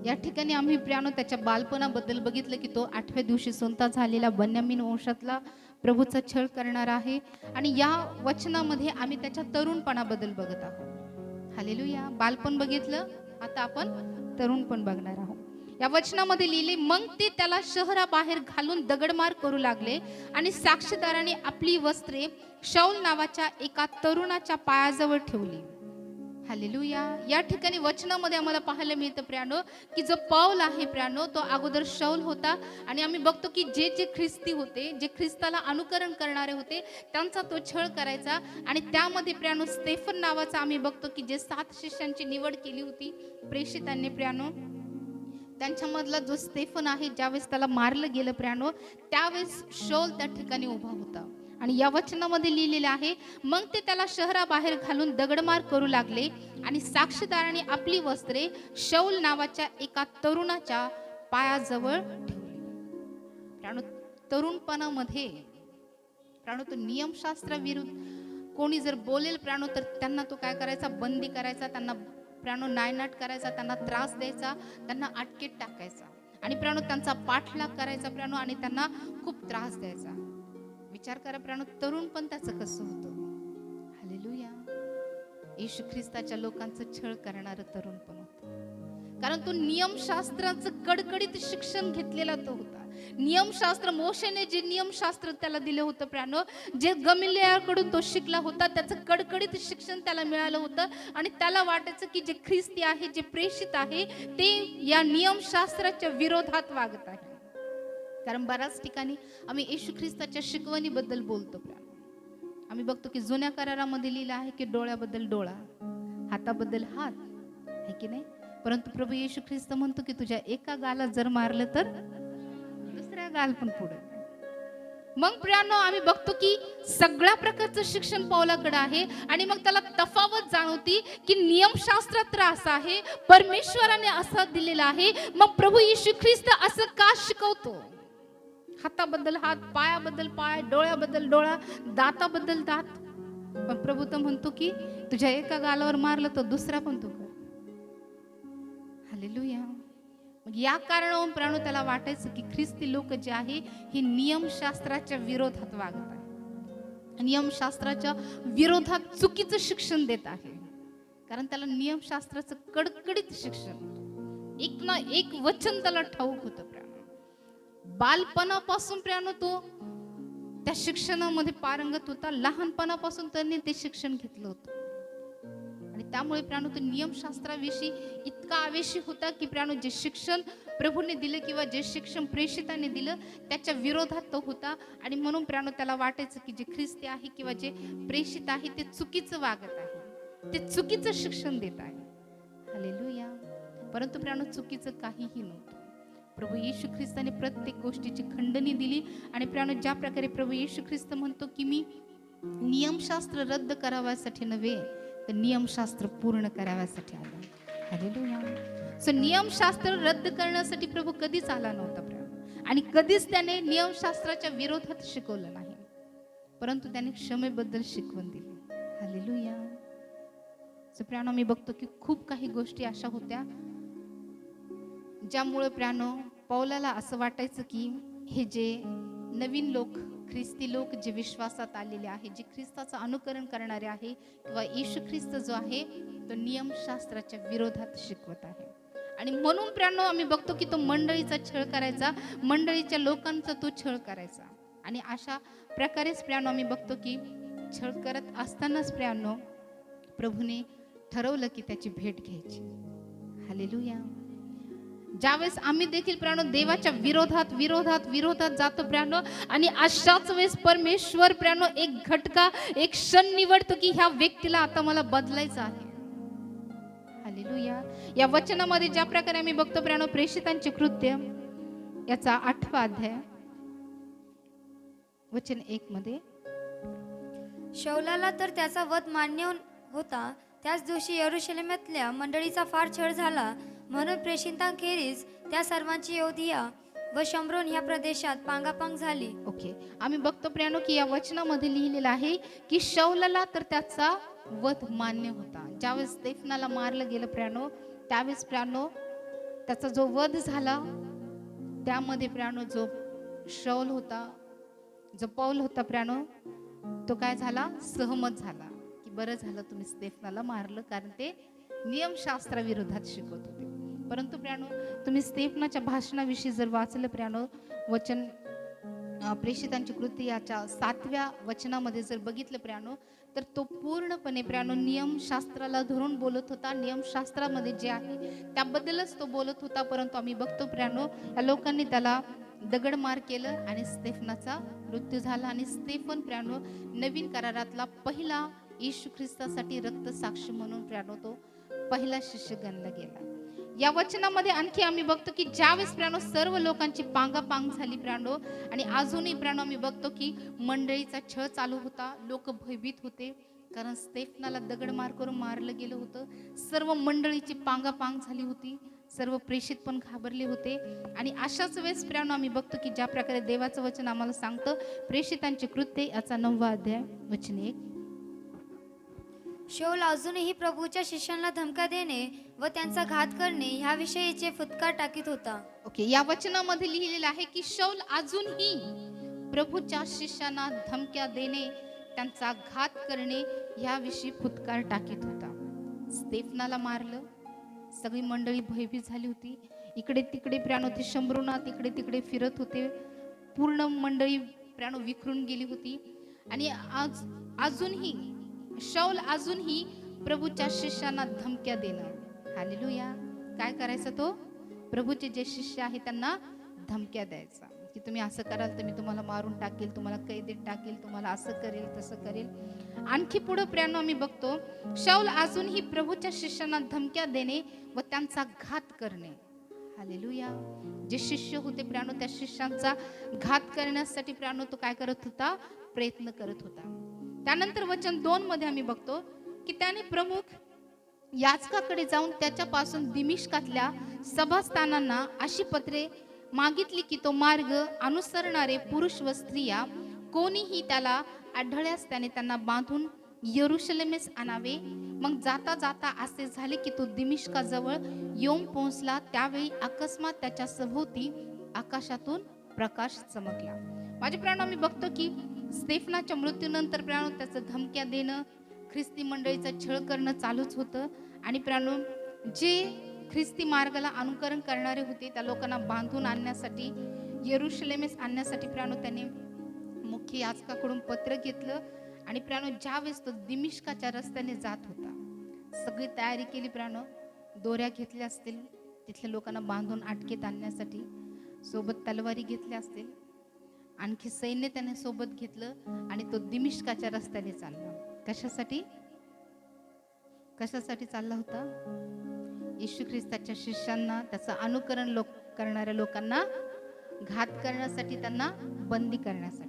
Speaker 1: या ठिकाणी आम्ही प्रियानो त्याच्या बालपणाबद्दल बघितलं की तो 8व्या दिवशी सोंता झालेला बन्यामीन वंशातला प्रभूचा छळ करणारा आहे. आणि या वचनामध्ये आम्ही त्याच्या तरुणपणाबद्दल बघत आहोत. हालेलुया. बालपण बघितलं, आता आपण तरुणपण बघणार आहोत. या वचनामध्ये लिहिले, मग ते त्याला शहराबाहेर घालून दगडमार करू लागले आणि साक्षीदारांनी आपली वस्त्रे शौल नावाच्या एका तरुणाच्या पायाजवळ ठेवली. हालेलुया. या ठिकाणी वचनामध्ये आम्हाला पाहायला मिळतं प्रियानो की जो पौल आहे प्रियानो तो अगोदर शौल होता, आणि आम्ही बघतो की जे जे ख्रिस्ती होते, जे ख्रिस्ताला अनुकरण करणारे होते, त्यांचा तो छळ करायचा. आणि त्यामध्ये प्रियानो स्तेफन नावाचा आम्ही बघतो की जे 7 शिष्यांची निवड केली होती प्रेषितांनी प्रियानो, त्यांच्यामधला जो स्तेफन आहे, ज्यावेळेस त्याला मारलं गेलं प्रियानो, त्यावेळेस शौल त्या ठिकाणी उभा होता. आणि या वचनामध्ये लिहिलेले आहे, मग ते त्याला शहराबाहेर घालून दगडमार करू लागले आणि साक्षीदारांनी आपली वस्त्रे शौल नावाच्या एका तरुणाच्या पायाजवळ ठेवली. प्रियानो तरुणपणामध्ये प्रियानो तो नियमशास्त्राविरुद्ध कोणी जर बोलेल प्रियानो तर त्यांना तो काय करायचा? बंदी करायचा, त्यांना प्रियानो नायनाट करायचा, त्यांना त्रास द्यायचा, त्यांना अटकेत टाकायचा आणि प्रियानो त्यांचा पाठलाग करायचा प्रियानो, आणि त्यांना खूप त्रास द्यायचा. विचार करा प्रियानो, तरुण पण त्याचं कसं होतं. हालेलुया. येशू ख्रिस्ताच्या लोकांचं छळ करणारं तरुण पण होतं, कारण तो नियमशास्त्राचं कडकडीत शिक्षण घेतलेला तो होता. नियमशास्त्र, मोशेने जे नियमशास्त्र त्याला दिलं होतं प्रियानो, जे गमलीएलकडून तो शिकला होता, त्याचं कडकडीत शिक्षण त्याला मिळालं होतं. आणि त्याला वाटायचं की जे ख्रिस्ती आहे, जे प्रेषित आहे, ते या नियमशास्त्राच्या विरोधात वागत आहे. कारण बऱ्याच ठिकाणी आम्ही येशू ख्रिस्ताच्या शिकवणीबद्दल बोलतो प्रियानो. आम्ही बघतो की जुन्या करारामध्ये लिहिलं आहे की डोळ्याबद्दल डोळा, हाताबद्दल हात, आहे की नाही. परंतु प्रभू येशू ख्रिस्त म्हणतो की तुझ्या एका गाला जर मारलं तर दुसऱ्या गाल पण पुढे. मग प्रियानो आम्ही बघतो की सगळ्या प्रकारचं शिक्षण पौलाकडे आहे. आणि मग त्याला तफावत जाणवती की नियमशास्त्रात त्रास आहे, परमेश्वराने असं दिलेलं आहे, मग प्रभू येशू ख्रिस्त असं का शिकवतो? हाताबद्दल हात, पायाबद्दल पाय, डोळ्याबद्दल डोळा, दाताबद्दल दात. पण प्रभू तर म्हणतो की तुझ्या एका गालावर मारलं तर दुसरा पण तू कर. हालेलुया. मग या कारणावरून प्राणो त्याला वाटायचं की ख्रिस्ती लोक जे आहे हे नियमशास्त्राच्या विरोधात वागत आहे, नियमशास्त्राच्या विरोधात चुकीचं शिक्षण देत आहे. कारण त्याला नियमशास्त्राचं कडकडीत शिक्षण होतं, एक ना एक वचन त्याला ठाऊक होतं. प्राण बालपणापासून प्राण तो त्या शिक्षणामध्ये पारंगत होता, लहानपणापासून त्यांनी ते शिक्षण घेतलं होतं. आणि त्यामुळे प्राणो तो नियमशास्त्राविषयी इतका आवेशी होता की प्राणो जे शिक्षण प्रभूने दिलं किंवा जे शिक्षण प्रेषिताने दिलं त्याच्या विरोधात तो होता. आणि म्हणून प्राणो त्याला वाटायचं की जे ख्रिस्ती आहे किंवा जे प्रेषित आहे ते चुकीचं वागत आहे, ते चुकीचं शिक्षण देत आहे. हालेलुया. परंतु प्राणो चुकीचं काहीही नव्हतं. प्रभू येशू ख्रिस्ताने प्रत्येक गोष्टीची खंडणी दिली. आणि प्राणो ज्या प्रकारे प्रभू येशू ख्रिस्त म्हणतो की मी नियमशास्त्र रद्द कराव्यासाठी नव्हे तर नियमशास्त्र पूर्ण कराव्यासाठी आला. हालेलुया. सो नियमशास्त्र रद्द करण्यासाठी प्रभू कधीच आला नव्हता प्राण, आणि कधीच त्याने नियमशास्त्राच्या विरोधात शिकवलं नाही, परंतु त्याने क्षमेबद्दल शिकवण दिली. हालेलुया. सो प्राणो मी बघतो की खूप काही गोष्टी अशा होत्या ज्यामुळे प्राणो पौलाला असं वाटायचं की हे जे नवीन लोक, ख्रिस्ती लोक जे विश्वासात आलेले आहे, जे ख्रिस्ताचं अनुकरण करणारे आहे किंवा येशू ख्रिस्त जो आहे तो नियमशास्त्राच्या विरोधात शिकवत आहे. आणि म्हणून प्राणो आम्ही बघतो की तो मंडळीचा छळ करायचा, मंडळीच्या लोकांचा तो छळ करायचा. आणि अशा प्रकारेच प्राणो आम्ही बघतो की छळ करत असतानाच प्राणो प्रभूने ठरवलं की त्याची भेट घ्यायची. हालेलुया. ज्यावेळेस आम्ही देखील प्राणो देवाच्या विरोधात विरोधात विरोधात जातो प्राणो, आणि अशाच वेळेस परमेश्वर प्राणो एक घटका, एक क्षण निवडतो की ह्या व्यक्तीला आता मला बदलायचं आहे. हालेलुया. या वचनामध्ये ज्या प्रकारे आम्ही बघतो प्राणो प्रेषितांचे कृत्य याचा 8वा अध्याय वचन 1 मध्ये,
Speaker 2: शौलाला तर त्याचा वध मान्य होता. त्याच दिवशी यरुशलेमातल्या मंडळीचा फार छळ झाला, म्हणून प्रेषितांखेरीज त्या सर्वांची यौदिया व शम्रोन ह्या प्रदेशात पांगापांग झाली.
Speaker 1: ओके. आम्ही बघतो प्राणो की या वचनामध्ये लिहिलेलं आहे की शौलाला तर त्याचा वध मान्य होता. ज्यावेळेस स्तेफनाला मारलं गेलं प्राणो, त्यावेळेस प्राणो त्याचा जो वध झाला त्यामध्ये प्राणो जो शौल होता, जो पौल होता प्राणो, तो काय झाला, सहमत झाला की बरं झालं तुम्ही स्तेफनाला मारलं, कारण ते नियमशास्त्राविरोधात शिकवत होते. परंतु प्राणो तुम्ही स्तेफनाच्या भाषणाविषयी जर वाचलं प्राणो, वचन प्रेषितांची कृती याच्या 7व्या वचनामध्ये जर बघितलं प्राणो, तर तो पूर्णपणे प्राणो नियमशास्त्राला धरून बोलत होता, नियमशास्त्रामध्ये जे आहे त्याबद्दलच तो बोलत होता. परंतु आम्ही बघतो प्राणो या लोकांनी त्याला दगडमार केलं आणि स्तेफनाचा मृत्यू झाला. आणि स्तेफन प्राणो नवीन करारातला पहिला येशू ख्रिस्तासाठी रक्तसाक्षी म्हणून प्राणो तो पहिला शिष्य गणला गेला. या वचनामध्ये आणखी आम्ही बघतो की ज्यावेळेस प्राणो सर्व लोकांची पांगापांग झाली प्राणो, आणि अजूनही प्राणो आम्ही बघतो की मंडळीचा छळ चालू होता, लोक भयभीत होते, कारण स्तेफनाला दगडमार करून मारलं गेलं होतं. सर्व मंडळीची पांगापांग झाली होती, सर्व प्रेषित पण घाबरले होते. आणि अशाच वेळेस प्राणो आम्ही बघतो की ज्या प्रकारे देवाचं वचन आम्हाला सांगतं, प्रेषितांचे कृत्य याचा 9वा अध्याय वचन 1,
Speaker 2: शौल अजूनही प्रभूच्या शिष्यांना धमक्या देणे व त्यांचा घात करणे ह्याविषयीचे फुतकार टाकीत होता.
Speaker 1: ओके. या वचनामध्ये लिहिलेलं आहे की शौल अजूनही प्रभूच्या शिष्यांना धमक्या देणे, त्यांचा घात करणे याविषयी फुतकार टाकीत होता. स्तेफनाला मारलं, सगळी मंडळी भयभीत झाली होती, इकडे तिकडे प्राणो ते शंभरुनात इकडे तिकडे फिरत होते, पूर्ण मंडळी प्राणो विखरून गेली होती. आणि अजूनही शौल अजूनही प्रभूच्या शिष्यांना धमक्या देणं. हालेलुया. काय करायचं, तो प्रभूचे जे शिष्य आहे त्यांना धमक्या द्यायचा की तुम्ही असं कराल तर मी तुम्हाला मारून टाकेल, तुम्हाला कैदेत टाकेल, तुम्हाला असं करेल तसं करेल. आणखी पुढे प्राणो आम्ही बघतो शौल अजूनही प्रभूच्या शिष्यांना धमक्या देणे व त्यांचा घात करणे. हालेलुया. जे शिष्य होते प्राणो त्या शिष्यांचा घात करण्यासाठी प्राणो तो काय करत होता, प्रयत्न करत होता. त्यानंतर वचन 2 मध्ये आम्ही बघतो की त्याने प्रमुख याजकाकडे जाऊन त्याच्यापासून दिमिश्कातल्या सभास्थानांना अशी पत्रे मागितली की तो मार्ग अनुसरणारे पुरुष व स्त्रिया कोणीही त्याला आढळल्यास त्याने त्यांना बांधून यरुशलेमेस आणावे. मग जाता जाता असे झाले की तो दिमिश्काजवळ येऊन पोहोचला. त्यावेळी अकस्मात त्याच्या सभोवती आकाशातून प्रकाश चमकला. माझे प्राण, आम्ही बघतो की स्तेफनाच्या मृत्यूनंतर प्राण त्याचं धमक्या देणं, ख्रिस्ती मंडळीचा छळ करणं चालूच होतं. आणि प्राण जे ख्रिस्ती मार्गाला अनुकरण करणारे होते त्या लोकांना बांधून आणण्यासाठी, यरुशलेमेस आणण्यासाठी प्राण त्याने मुख्य याजकाकडून पत्र घेतलं. आणि प्राण ज्यावेळेस तो दिमिश्काच्या रस्त्याने जात होता, सगळी तयारी केली प्राण, दोऱ्या घेतल्या असतील तिथल्या लोकांना बांधून अटकेत आणण्यासाठी, सोबत तलवारी घेतल्या असतील, आणखी सैन्य त्याने सोबत घेतलं आणि तो दिमिश्काच्या रस्त्याने चालला. कशासाठी? कशासाठी चालला होता? येशू ख्रिस्ताच्या शिष्यांना, त्याचं अनुकरण करणाऱ्या लोकांना घात करण्यासाठी, त्यांना बंदी करण्यासाठी.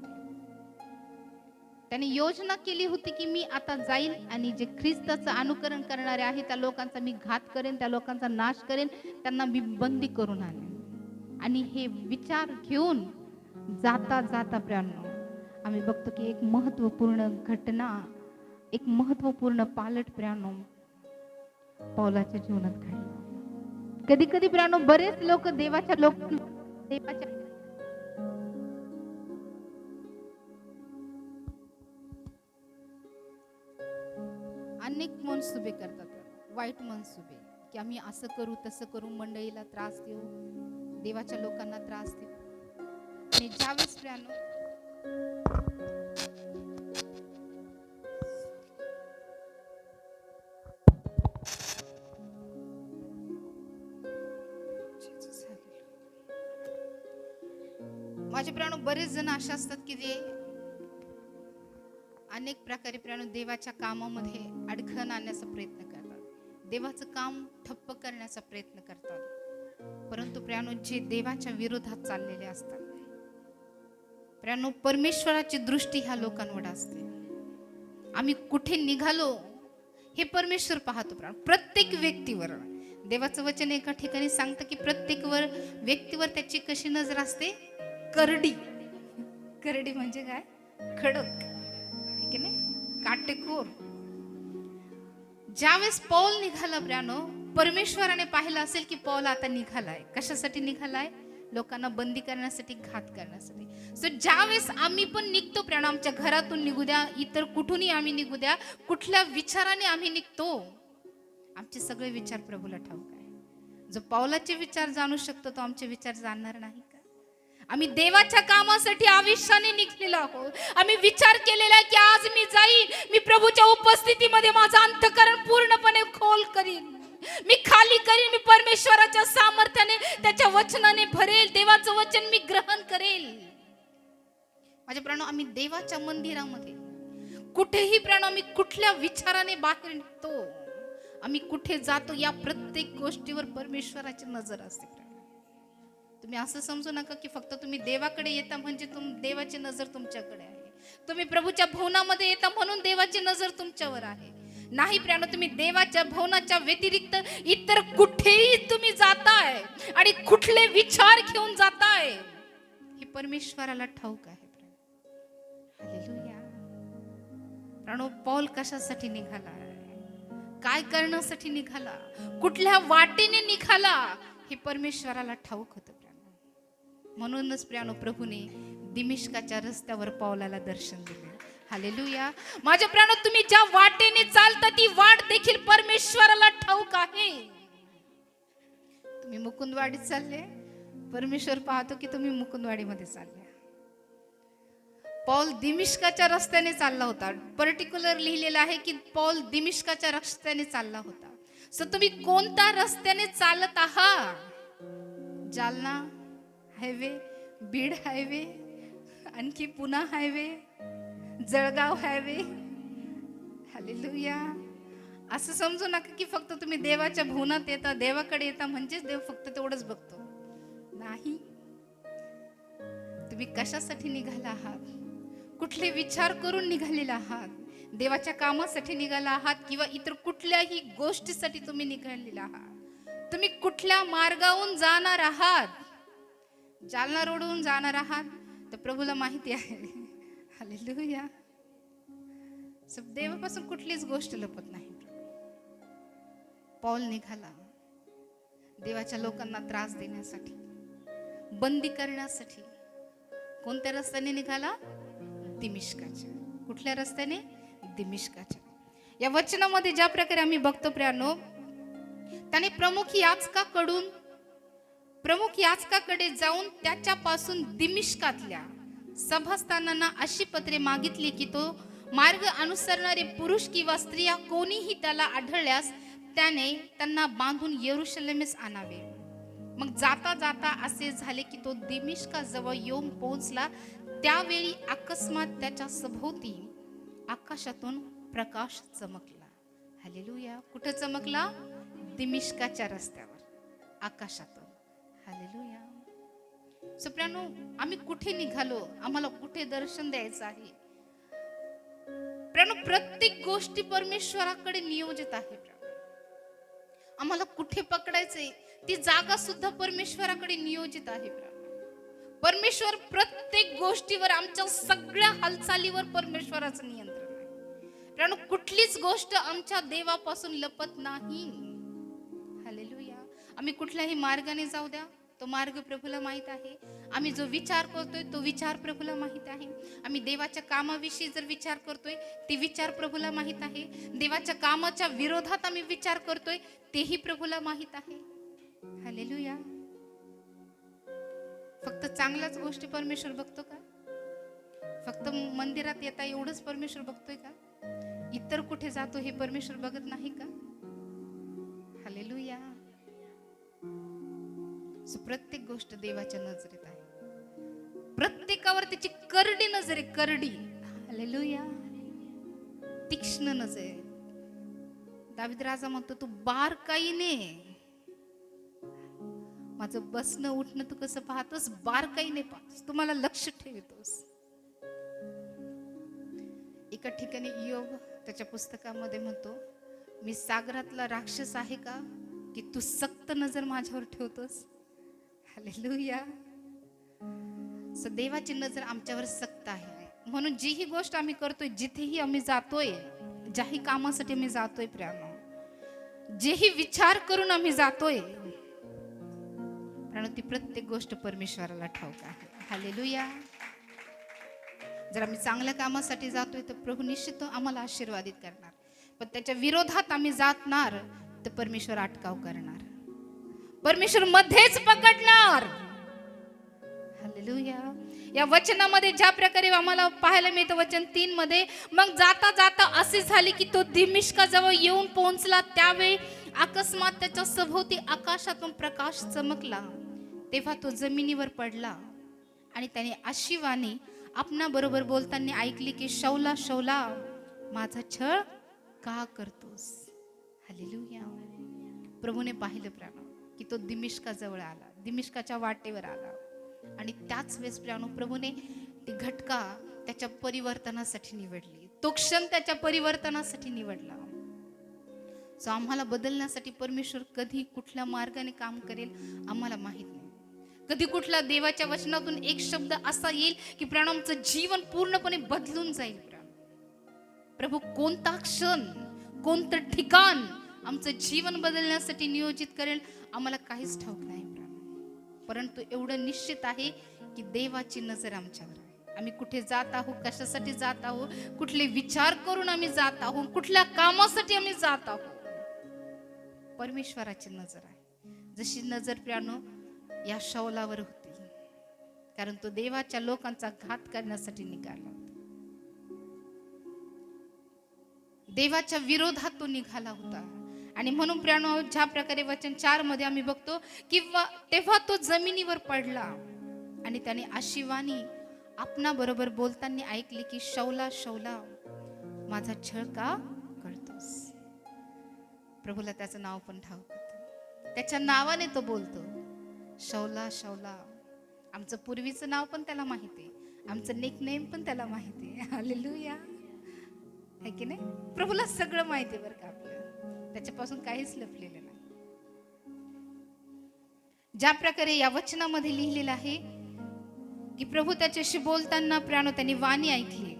Speaker 1: त्याने योजना केली होती की मी आता जाईल आणि जे ख्रिस्ताचं अनुकरण करणारे आहे त्या लोकांचा मी घात करेन, त्या लोकांचा नाश करेन, त्यांना मी बंदी करून आणेन. आणि हे विचार घेऊन जाता जाता प्राण्य आम्ही बघतो की एक महत्वपूर्ण घटना, एक महत्वपूर्ण पालट प्राण्य पौलाच्या जीवनात घडली. कधी कधी प्राण्य बरेच लोक देवाच्या अनेक मनसुबे करतात, वाईट मनसुबे, की आम्ही असं करू तसं करू, मंडळीला त्रास देऊ, देवाच्या लोकांना त्रास देऊ. आणि ज्यावेळेस प्राण्य माझे प्राण बरेच जण असे असतात की जे अनेक प्रकारे प्राण देवाच्या कामामध्ये अडखण आणण्याचा प्रयत्न करतात, देवाचं काम ठप्प करण्याचा प्रयत्न करतात. परंतु प्राण जे देवाच्या विरोधात चाललेले असतात, प्राण परमेश्वराची दृष्टी ह्या लोकांवर असते. आम्ही कुठे निघालो हे परमेश्वर पाहतो. प्राण प्रत्येक व्यक्तीवर देवाचं वचन एका ठिकाणी सांगतं की प्रत्येक व्यक्तीवर त्याची कशी नजर असते? करडी. करडी म्हणजे काय? खडक, की नाही, काटेकोर. ज्यावेळेस पौल निघाला प्राणो, परमेश्वराने पाहिलं असेल की पौल आता निघालाय. कशासाठी निघालाय? लोकांना बंदी करण्यासाठी, घात करण्यासाठी. सो ज्यावेळेस आम्ही पण निघतो प्राण, आमच्या घरातून निघू द्या, इतर कुठूनही आम्ही निघू द्या, कुठल्या विचाराने आम्ही निघतो, आमचे सगळे विचार प्रभूला ठाऊक आहे. जो पौलाचे विचार जाणू शकतो तो आमचे विचार जाणणार नाही का? आम्ही देवाच्या कामासाठी आविष्याने निघलेलो आहोत. आम्ही विचार केलेला आहे की आज मी जाईन, मी प्रभूच्या उपस्थितीमध्ये माझं अंतःकरण पूर्णपणे खोल करीन, मी खाली करीन, मी परमेश्वराच्या सामर्थ्याने त्याच्या वचनाने भरेल, देवाचं वचन मी ग्रहण करेल. माझ्या प्राण, आम्ही देवाच्या मंदिरामध्ये कुठेही प्राण, आम्ही कुठल्या विचाराने बाहेर निघतो, आम्ही कुठे जातो, या प्रत्येक गोष्टीवर परमेश्वराची नजर असते. तुम्ही असं समजू नका की फक्त तुम्ही देवाकडे येता म्हणजे देवाची नजर तुमच्याकडे आहे, तुम्ही प्रभूच्या भवनामध्ये येता म्हणून देवाची नजर तुमच्यावर आहे. नाही प्राण, तुम्ही देवाच्या भवनाच्या व्यतिरिक्त इतर कुठेही तुम्ही जाताय आणि कुठले विचार घेऊन जाताय हे परमेश्वराला ठाऊक आहे. हालेलुया. प्राणो, पौल कशासाठी निघाला, काय करण्यासाठी निघाला, कुठल्या वाटेने निघाला हे परमेश्वराला ठाऊक होतं. म्हणूनच प्राणो प्रभूने दिमिश्काच्या रस्त्यावर पौलाला दर्शन दिले. हालेलुया. माझ्या प्राणो, तुम्ही ज्या वाटेने चालता ती वाट देखील परमेश्वराला ठाऊक आहे. तुम्ही मुकुंदवाडीत चालले, परमेश्वर पाहतो की तुम्ही मुकुंदवाडीमध्ये चालले. पौल दिमिश्काच्या रस्त्याने चालला होता. पर्टिक्युलर लिहिलेलं आहे की पौल दिमिश्काच्या रस्त्याने चालला होता. सो तुम्ही कोणत्या रस्त्याने चालत आहात? जालना हायवे, बीड हायवे, आणखी Pune highway, Jalgaon highway. Hallelujah. असं समजू नका की फक्त तुम्ही देवाच्या भवनात येता, देवाकडे येता म्हणजेच देव फक्त तेवढंच बघतो. नाही. तुम्ही कशासाठी निघाला आहात, कुठले विचार करून निघालेला आहात, देवाच्या कामासाठी निघाला आहात किंवा इतर कुठल्याही गोष्टीसाठी तुम्ही निघालेला आहात, तुम्ही कुठल्या मार्गावरून जाणार आहात, जालना रोडवरून जाणार आहात तर प्रभूला माहिती आहे. हालेलुया. देवापासून कुठलीच गोष्ट लपत नाही. पौल निघाला देवाच्या लोकांना त्रास देण्यासाठी, बंदी करण्यासाठी. कोणत्या रस्त्याने निघाला? दिमिश्काच्या. कुठल्या रस्त्याने? दिमिश्काच्या. या वचनामध्ये ज्या प्रकारे आम्ही बघतो प्रियानो, त्याने प्रमुख याजकाकडे जाऊन त्याच्यापासून दिमिश्कातल्या सभास्थानांना अशी पत्रे मागितली की तो मार्ग अनुसरणारे पुरुष किंवा स्त्रिया कोणीही त्याला आढळल्यास त्याने त्यांना बांधून यरूशलेमेस आणावे. मग जाता जाता असे झाले की तो दिमिश्काजवळ येऊन पोहोचला. त्यावेळी अकस्मात त्याच्या सभोवती आकाशातून प्रकाश चमकला. हालेलुया. कुठे चमकला? दिमिश्काच्या रस्त्यावर, आकाशातून. हालेलुया. सप्रानो, आम्ही कुठे निघालो? आम्हाला कुठे दर्शन द्यायचं आहे? प्रत्येक गोष्टी परमेश्वराकडे नियोजित आहे. आम्हाला कुठे पकडायचंय ती जागा सुद्धा परमेश्वराकडे नियोजित आहे. परमेश्वर प्रत्येक गोष्टीवर, आमच्या सगळ्या हालचालीवर परमेश्वराचं नियंत्रण आहे. कुठलीच गोष्ट आमच्या देवापासून लपत नाही. हालेलुया. आम्ही कुठल्याही मार्गाने जाऊ द्या, तो मार्ग प्रभूला माहित आहे. आम्ही जो विचार करतोय तो विचार प्रभूला माहित आहे. आम्ही देवाच्या कामाविषयी जर विचार करतोय ते विचार प्रभूला माहित आहे. देवाच्या कामाच्या विरोधात आम्ही विचार करतोय तेही प्रभूला माहित आहे. हालेलुया. फक्त चांगल्याच गोष्टी परमेश्वर बघतो का? फक्त मंदिरात येता एवढंच परमेश्वर बघतोय का? इतर कुठे जातो हे परमेश्वर बघत नाही का? हालेलुया. प्रत्येक गोष्ट देवाच्या नजरेत आहे. प्रत्येकावर त्याची करडी नजर आहे, करडी. हालेलुया. तीक्ष्ण नजर. दावीद राजा म्हणतो, तू बारकाईने माझं बसणं उठणं तू कसं पाहतोस? बारकाईने पाहतोस, तू मला लक्ष ठेवतोस. एका ठिकाणी योग त्याच्या पुस्तकामध्ये म्हणतो, मी सागरातला राक्षस आहे का की तू सक्त नजर माझ्यावर ठेवतोस? हालेलुया. देवाची नजर आमच्यावर सक्त आहे. म्हणून जीही गोष्ट आम्ही करतोय, जिथेही आम्ही जातोय, ज्याही कामासाठी आम्ही जातोय प्रियानो, जेही विचार करून आम्ही जातोय प्रियानो, ती प्रत्येक गोष्ट परमेश्वराला ठाऊक आहे. हालेलुया. जर आम्ही चांगल्या कामासाठी जातोय तर प्रभू निश्चित आम्हाला आशीर्वादित करणार. पण त्याच्या विरोधात आम्ही जाणार तर परमेश्वर अटकाव करणार, परमेश्वर मध्येच पकडणार. हालेलुया. या वचनामध्ये ज्या प्रकारे आम्हाला पाहायला मिळतं वचन 3 मध्ये, मग जाता जाता असे झाले की तो दिमिश्काजवळ येऊन पोहोचला. त्यावेळी अकस्मात त्याच्या सभोवती आकाशातून प्रकाश चमकला. तेव्हा तो जमिनीवर पडला आणि त्याने अशी वाणी आपणा बरोबर बोलताना ऐकली की शौला शौला, माझा छळ का करतोस? हालेलुया. प्रभूने पाहिलं प्राणो की तो दिमिश्काजवळ आला, दिमिश्काच्या वाटेवर आला. आणि त्याच वेळेस प्राणो प्रभूने ती घटका त्याच्या परिवर्तनासाठी निवडली, तो क्षण त्याच्या परिवर्तनासाठी निवडला. आम्हाला बदलण्यासाठी परमेश्वर कधी कुठल्या मार्गाने काम करेल आम्हाला माहित नाही. कधी कुठला देवाच्या वचनातून एक शब्द असा येईल की प्राणो आमचं जीवन पूर्णपणे बदलून जाईल. प्रभू कोणता क्षण, कोणतं ठिकाण आमचं जीवन बदलण्यासाठी नियोजित करेल आम्हाला काहीच ठाऊक नाही. परंतु एवढं निश्चित आहे की देवाची नजर आमच्यावर आहे. आम्ही कुठे जात आहोत, कशासाठी जात आहोत, कुठले विचार करून आम्ही जात आहोत, कुठल्या कामासाठी आम्ही जात आहोत, परमेश्वराची नजर आहे. जशी नजर प्रियानो या शौलावर होती, कारण तो देवाच्या लोकांचा घात करण्यासाठी निघाला होता. देवाच्या विरोधात तो निघाला होता. आणि म्हणून प्रियानो ज्या प्रकारे वचन 4 मध्ये आम्ही बघतो की तेव्हा तो जमिनीवर पडला आणि त्याने अशी वाणी आपणा बरोबर बोलताना ऐकली की शौला शौला, माझा छळ का करतोस? प्रभूला त्याचं नाव पण ठाऊक होतं, त्याच्या नावाने तो बोलतो, शौला शौला. आमचं पूर्वीचं नाव पण त्याला माहिती आहे, आमचं निकनेम पण त्याला माहिती आहे. हालेलुया. आहे की नाही? प्रभूला सगळं माहिती आहे बरं का, आपलं त्याच्यापासून काहीच लपलेलं नाही. ज्या प्रकारे या वचनामध्ये लिहिलेलं आहे की प्रभू त्याच्याशी बोलताना प्राणो त्यांनी वाणी ऐकली.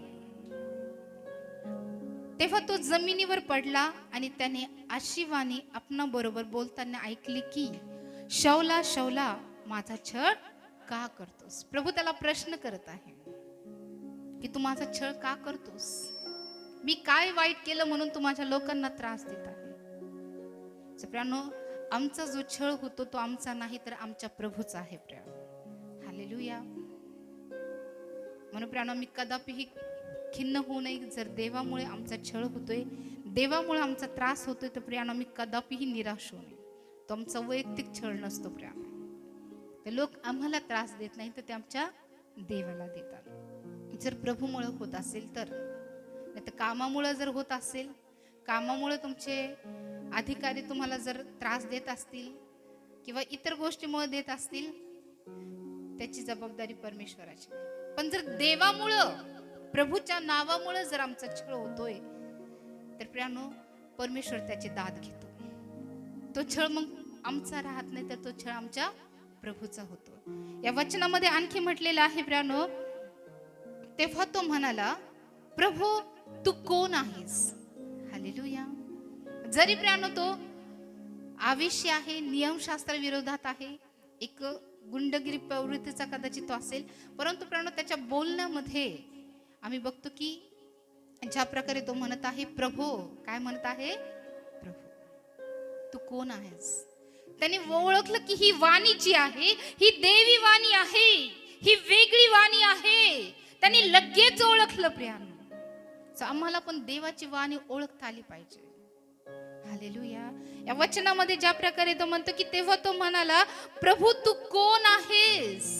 Speaker 1: तेव्हा तो जमिनीवर पडला आणि त्याने अशी वाणी आपणाबरोबर बोलताना ऐकली की शौला शौला माझा छळ का करतोस. प्रभू त्याला प्रश्न करत आहे की तू माझा छळ का करतोस. मी काय वाईट केलं म्हणून तू माझ्या लोकांना त्रास देत आहे. प्रियानो, आमचा जो छळ होतो तो आमचा नाही तर आमच्या प्रभूचा आहे प्रियानो. हालेलुया. म्हणून प्रियानो, मी कदापिही खिन्न होऊ नये. जर देवामुळे आमचा छळ होतोय, देवामुळे आमचा त्रास होतोय, तर प्रियानो मी कदापिही निराश होऊ नये. तो आमचा वैयक्तिक छळ नसतो प्रियानो. ते लोक आम्हाला त्रास देत नाही तर ते आमच्या देवाला देतात. जर प्रभूमुळे होत असेल तर, नाही तर कामामुळे जर होत असेल, कामामुळे तुमचे अधिकारी तुम्हाला जर त्रास देत असतील किंवा इतर गोष्टीमुळे देत असतील, त्याची जबाबदारी परमेश्वराची. पण जर देवामुळं, प्रभूच्या नावामुळे जर आमचा छळ होतोय, तर प्रियानो परमेश्वर त्याची दाद घेतो. तो छळ मग आमचा राहत नाही तर तो छळ आमच्या प्रभूचा होतो. या वचनामध्ये आणखी म्हटलेलं आहे प्रियानो, तेव्हा तो म्हणाला, प्रभू तू कोण आहेस. हालेलुया. जरी प्रियानो तो आवेशी आहे, नियमशास्त्र विरोधात आहे, एक गुंडगिरी प्रवृत्तीचा कदाचित तो असेल, परंतु प्रियानो त्याच्या बोलण्यामध्ये आम्ही बघतो की ज्या प्रकारे तो म्हणत आहे, प्रभू, काय म्हणत आहे, प्रभू तू कोण आहेस. त्याने ओळखलं की ही वाणी जी आहे ही देवी वाणी आहे, ही वेगळी वाणी आहे. त्यांनी लगेच ओळखलं प्रियानो. आम्हाला पण देवाची वाणी ओळखता आली पाहिजे. हालेलुया. या वचनामध्ये ज्या प्रकारे तो म्हणतो की तेव्हा तो म्हणाला, प्रभू तू कोण आहेस.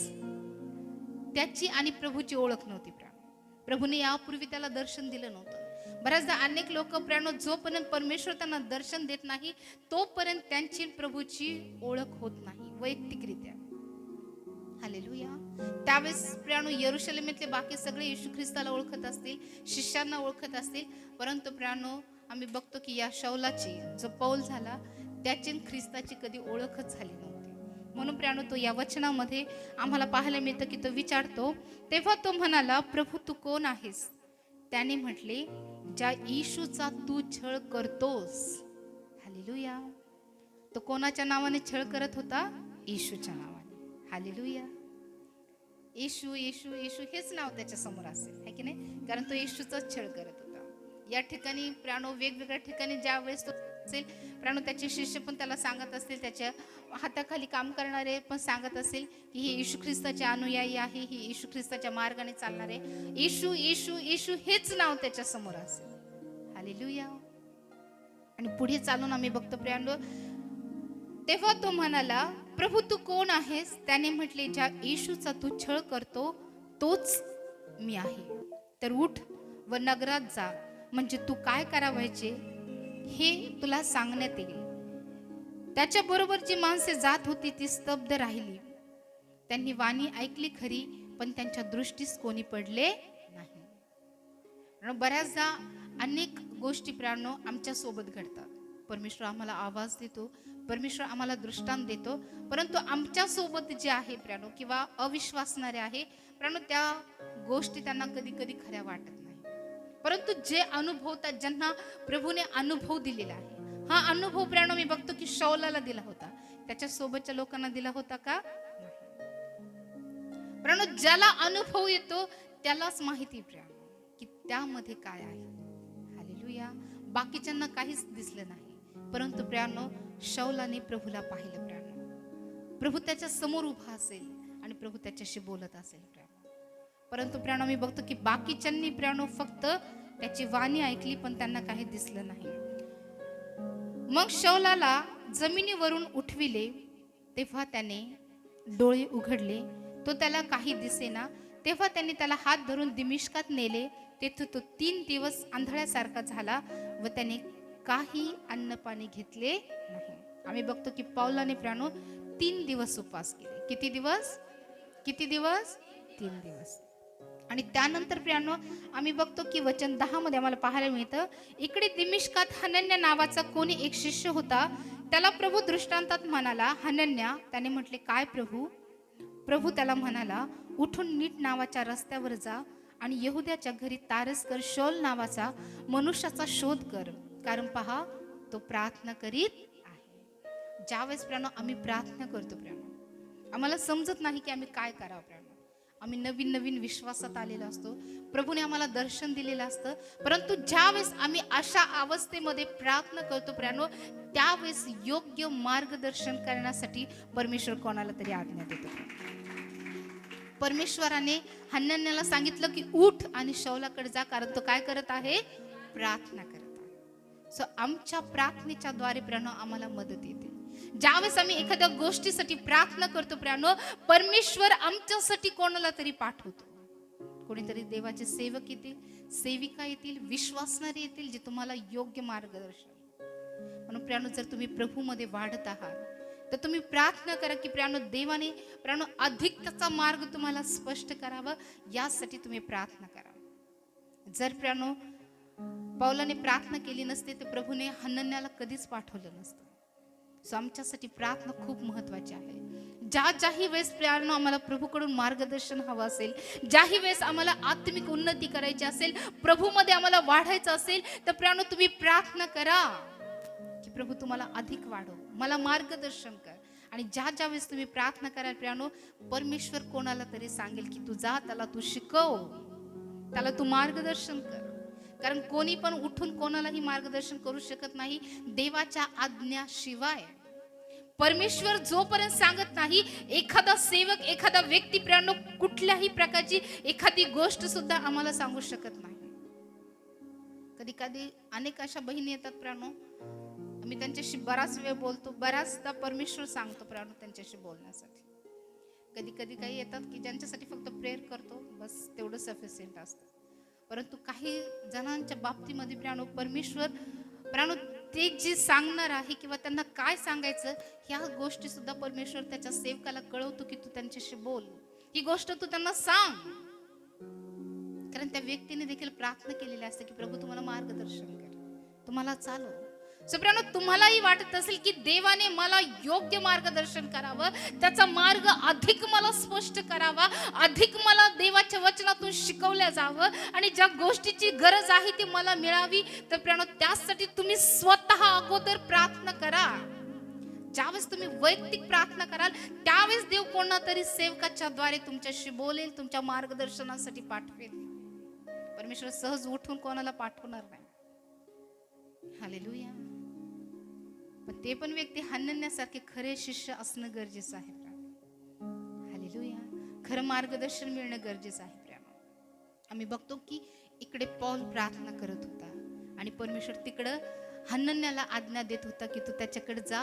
Speaker 1: त्याची आणि प्रभूची ओळख नव्हती प्रियानो. प्रभूने यापूर्वी त्याला दर्शन दिलं नव्हतं. बऱ्याचदा अनेक लोक प्रियानो जोपर्यंत परमेश्वर त्यांना दर्शन देत नाही तोपर्यंत त्यांची प्रभूची ओळख होत नाही वैयक्तिकरित्या. हालेलुया. त्यावेळेस प्रियानो यरूशलेमेतले बाकी सगळे येशू ख्रिस्ताला ओळखत असतील, शिष्यांना ओळखत असतील, परंतु प्रियानो आम्ही बघतो की या शौलाची जो पौल झाला त्याची ख्रिस्ताची कधी ओळखच झाली नव्हती. म्हणून प्रियानो तो या वचनामध्ये आम्हाला पाहायला मिळतं की तो विचारतो, तेव्हा तो म्हणाला, प्रभू तू कोण आहेस. त्याने म्हटले, ज्या येशूचा तू छळ करतोस. हालेलुया. तो कोणाच्या नावाने छळ करत होता. येशूच्या नावाने. हालेलुया. येशू येशू येशू हेच नाव त्याच्या समोर असेल, है की नाही, कारण तो येशूचाच छळ करत होता. या ठिकाणी प्राणो वेगवेगळ्या ठिकाणी ज्या वेळेस तो असेल, प्राणो त्याचे शिष्य पण त्याला सांगत असतील, त्याच्या हाताखाली काम करणारे पण सांगत असेल की हे येशू ख्रिस्ताचे अनुयायी आहे, ही येशू ख्रिस्ताच्या मार्गाने चालणारे. येशू येशू येशू हेच नाव त्याच्या समोर असेल. हालेलुया. आणि पुढे चालून आम्ही बघतो प्रियानो, तेव्हा तो म्हणाला, प्रभू तू कोण आहेस. त्याने म्हटले, ज्या येशूचा तू छळ करतो तोच मी आहे. तर उठ व नगरात जा, म्हणजे तू काय करावायचे हे तुला सांगण्यात येईल. त्याच्या बरोबर जी माणसे जात होती ती स्तब्ध राहिली. त्यांनी वाणी ऐकली खरी, पण त्यांच्या दृष्टीस कोणी पडले नाही. बऱ्याचदा अनेक गोष्टी प्रियानो आमच्या सोबत घडतात. परमेश्वर आम्हाला आवाज देतो, परमेश्वर आम्हाला दृष्टांत देतो, परंतु आमच्या सोबत जे आहे प्रियानो किंवा अविश्वासणारे आहे प्रियानो, त्या गोष्टी त्यांना कधी कधी खऱ्या वाटत नाही. परंतु जे अनुभवतात, ज्यांना प्रभूने अनुभव दिलेला आहे, हा अनुभव प्रियानो मी बघतो की शौलाला दिला होता, त्याच्या सोबतच्या लोकांना दिला होता का. प्रियानो ज्याला अनुभव येतो त्यालाच माहिती प्रियानो की त्यामध्ये काय आहे. हालेलुया. बाकीच्यांना काहीच दिसलं नाही, परंतु प्रियानो शौलाने प्रभूला पाहिलं प्रियानो. प्रभू त्याच्या समोर उभा असेल आणि प्रभू त्याच्याशी बोलत असेल प्रियानो. परंतु प्रियानो मी बघतो की बाकीच्यांनी प्रियानो फक्त त्याची वाणी ऐकली, पण त्यांना काही दिसलं नाही. मग शौलाला जमिनीवरून उठविले, तेव्हा त्याने डोळे उघडले, तो त्याला काही दिसेना. तेव्हा त्यांनी त्याला हात धरून दिमिश्कात नेले. तेथे तो 3 दिवस आंधळ्यासारखा झाला व त्याने काही अन्न पाणी घेतले नाही. आम्ही बघतो की पौलाने प्रियानो 3 दिवस उपवास केले. किती दिवस. 3 दिवस. आणि त्यानंतर प्रियानो आम्ही बघतो की वचन 10 मध्ये आम्हाला पाहायला मिळतं, इकडे दिमिश्कात हनन्या नावाचा कोणी एक शिष्य होता. त्याला प्रभू दृष्टांतात म्हणाला, हनन्या. त्याने म्हटले, काय प्रभू. प्रभू त्याला म्हणाला, उठून नीट नावाच्या रस्त्यावर जा आणि यहुद्याच्या घरी तारस कर, शौल नावाचा मनुष्याचा शोध कर, कारण पहा तो प्रार्थना करीत आहे. ज्यावेळेस प्रियानो आम्ही प्रार्थना करतो प्रियानो, आम्हाला समजत नाही की आम्ही काय करावं प्रियानो. आम्ही नवीन नवीन विश्वासात आलेलो असतो, प्रभूने आम्हाला दर्शन दिलेलं असतं, परंतु ज्यावेळेस आम्ही अशा अवस्थेमध्ये प्रार्थना करतो प्रियानो, त्यावेळेस योग्य मार्गदर्शन करण्यासाठी परमेश्वर कोणाला तरी आज्ञा देतो. परमेश्वराने हन्नन्याला सांगितलं की उठ आणि शौलाकडे जा, कारण तो काय करत आहे, प्रार्थना करत आहे. सो आमच्या प्रार्थनेच्या द्वारे प्रियानो आम्हाला मदत येते. ज्यावेळेस आम्ही एखाद्या गोष्टीसाठी प्रार्थना करतो प्रियानो, परमेश्वर आमच्यासाठी कोणाला तरी पाठवतो. कोणीतरी देवाचे सेवक येतील, सेविका येतील, विश्वासणारे येतील, जे तुम्हाला योग्य मार्गदर्शन. म्हणून प्रियानो, जर तुम्ही प्रभूमध्ये वाढत आहात तर तुम्ही प्रार्थना करा की प्रियानो, देवाने प्रियानो अधिक त्याचा मार्ग तुम्हाला स्पष्ट करावा, यासाठी तुम्ही प्रार्थना करा. जर प्रियानो पौलाने प्रार्थना केली नसते तर प्रभूने हनन्याला कधीच पाठवलं नसतं. सो आमच्यासाठी प्रार्थना खूप महत्वाची आहे. ज्याही वेळेस प्रियानो आम्हाला प्रभूकडून मार्गदर्शन हवं असेल, ज्याही वेळेस आम्हाला आत्मिक उन्नती करायची असेल, प्रभूमध्ये आम्हाला वाढायचं असेल, तर प्रियानो तुम्ही प्रार्थना करा की प्रभू तुम्हाला अधिक वाढव, मला मार्गदर्शन कर. आणि ज्या वेळेस तुम्ही प्रार्थना कराल प्रियानो, परमेश्वर कोणाला तरी सांगेल की तू जा, त्याला तू शिकव, त्याला तू मार्गदर्शन कर. कारण कोणी पण उठून कोणालाही मार्गदर्शन करू शकत नाही देवाच्या आज्ञाशिवाय. परमेश्वर जोपर्यंत सांगत नाही, एखादा सेवक, एखादा व्यक्ती प्रियानो कुठल्याही प्रकारची एखादी गोष्ट सुद्धा आम्हाला सांगू शकत नाही. कधी कधी अनेक अशा बहिणी येतात प्रियानो, आम्ही त्यांच्याशी बराच वेळ बोलतो, बराचदा परमेश्वर सांगतो प्रियानो त्यांच्याशी बोलण्यासाठी. कधी कधी काही येतात की ज्यांच्यासाठी फक्त प्रेयर करतो, बस तेवढं सफिशियंट असतं. परंतु काही जणांच्या बाबतीमध्ये प्रियानो परमेश्वर प्रियानो ते जे सांगणार आहे किंवा त्यांना काय सांगायचं, ह्या गोष्टी सुद्धा परमेश्वर त्याच्या सेवकाला कळवतो की तू त्यांच्याशी बोल, ही गोष्ट तू त्यांना सांग. कारण त्या व्यक्तीने देखील प्रार्थना केलेली असते की प्रभू तुम्हाला मार्गदर्शन कर, तुम्हाला चालव. सो प्रियानो, तुम्हालाही वाटत असेल की देवाने मला योग्य मार्गदर्शन करावं, त्याचा मार्ग अधिक मला स्पष्ट करावा, अधिक मला देवाच्या वचनातून शिकवल्या जावं, आणि ज्या गोष्टीची गरज आहे ती मला मिळावी, तर प्रियानो त्यासाठी तुम्ही स्वतः अगोदर प्रार्थना करा. ज्यावेळेस तुम्ही वैयक्तिक प्रार्थना कराल, त्यावेळेस देव कोणा तरी सेवकाच्या द्वारे तुमच्याशी बोलेल, तुमच्या मार्गदर्शनासाठी पाठवेल. परमेश्वर सहज उठून कोणाला पाठवणार नाही. हालेलुया. पण ते पण व्यक्ती हनन्यासारखे खरे शिष्य असणं गरजेचं आहे. हालेलुया. खरं मार्गदर्शन मिळणं गरजेचं आहे. आम्ही बघतो की इकडे पौल प्रार्थना करत होता आणि परमेश्वर तिकडं हनन्याला आज्ञा देत होता की तू त्याच्याकडे जा,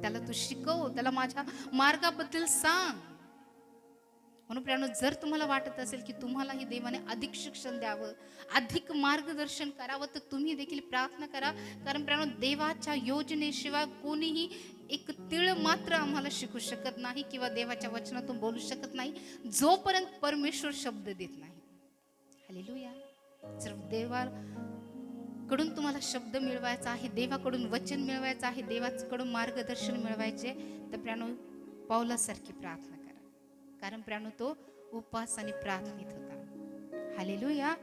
Speaker 1: त्याला तू शिकव, त्याला माझ्या मार्गाबद्दल सांग. म्हणून प्रियानो, जर तुम्हाला वाटत असेल की तुम्हालाही देवाने अधिक शिक्षण द्यावं, अधिक मार्गदर्शन करावं, तर तुम्ही देखील प्रार्थना करा. कारण प्रियानो, देवाच्या योजनेशिवाय कोणीही एक तीळ मात्र आम्हाला शिकू शकत नाही किंवा देवाच्या वचनातून बोलू शकत नाही, जोपर्यंत परमेश्वर शब्द देत नाही. हालेलुया. जर देवाकडून तुम्हाला शब्द मिळवायचा आहे, देवाकडून वचन मिळवायचं आहे, देवाकडून मार्गदर्शन मिळवायचे, तर प्रियानो पौलासारखी प्रार्थना करा. कारण प्रियानो तो उपवास आणि प्रार्थनेत होता. हालेलुया.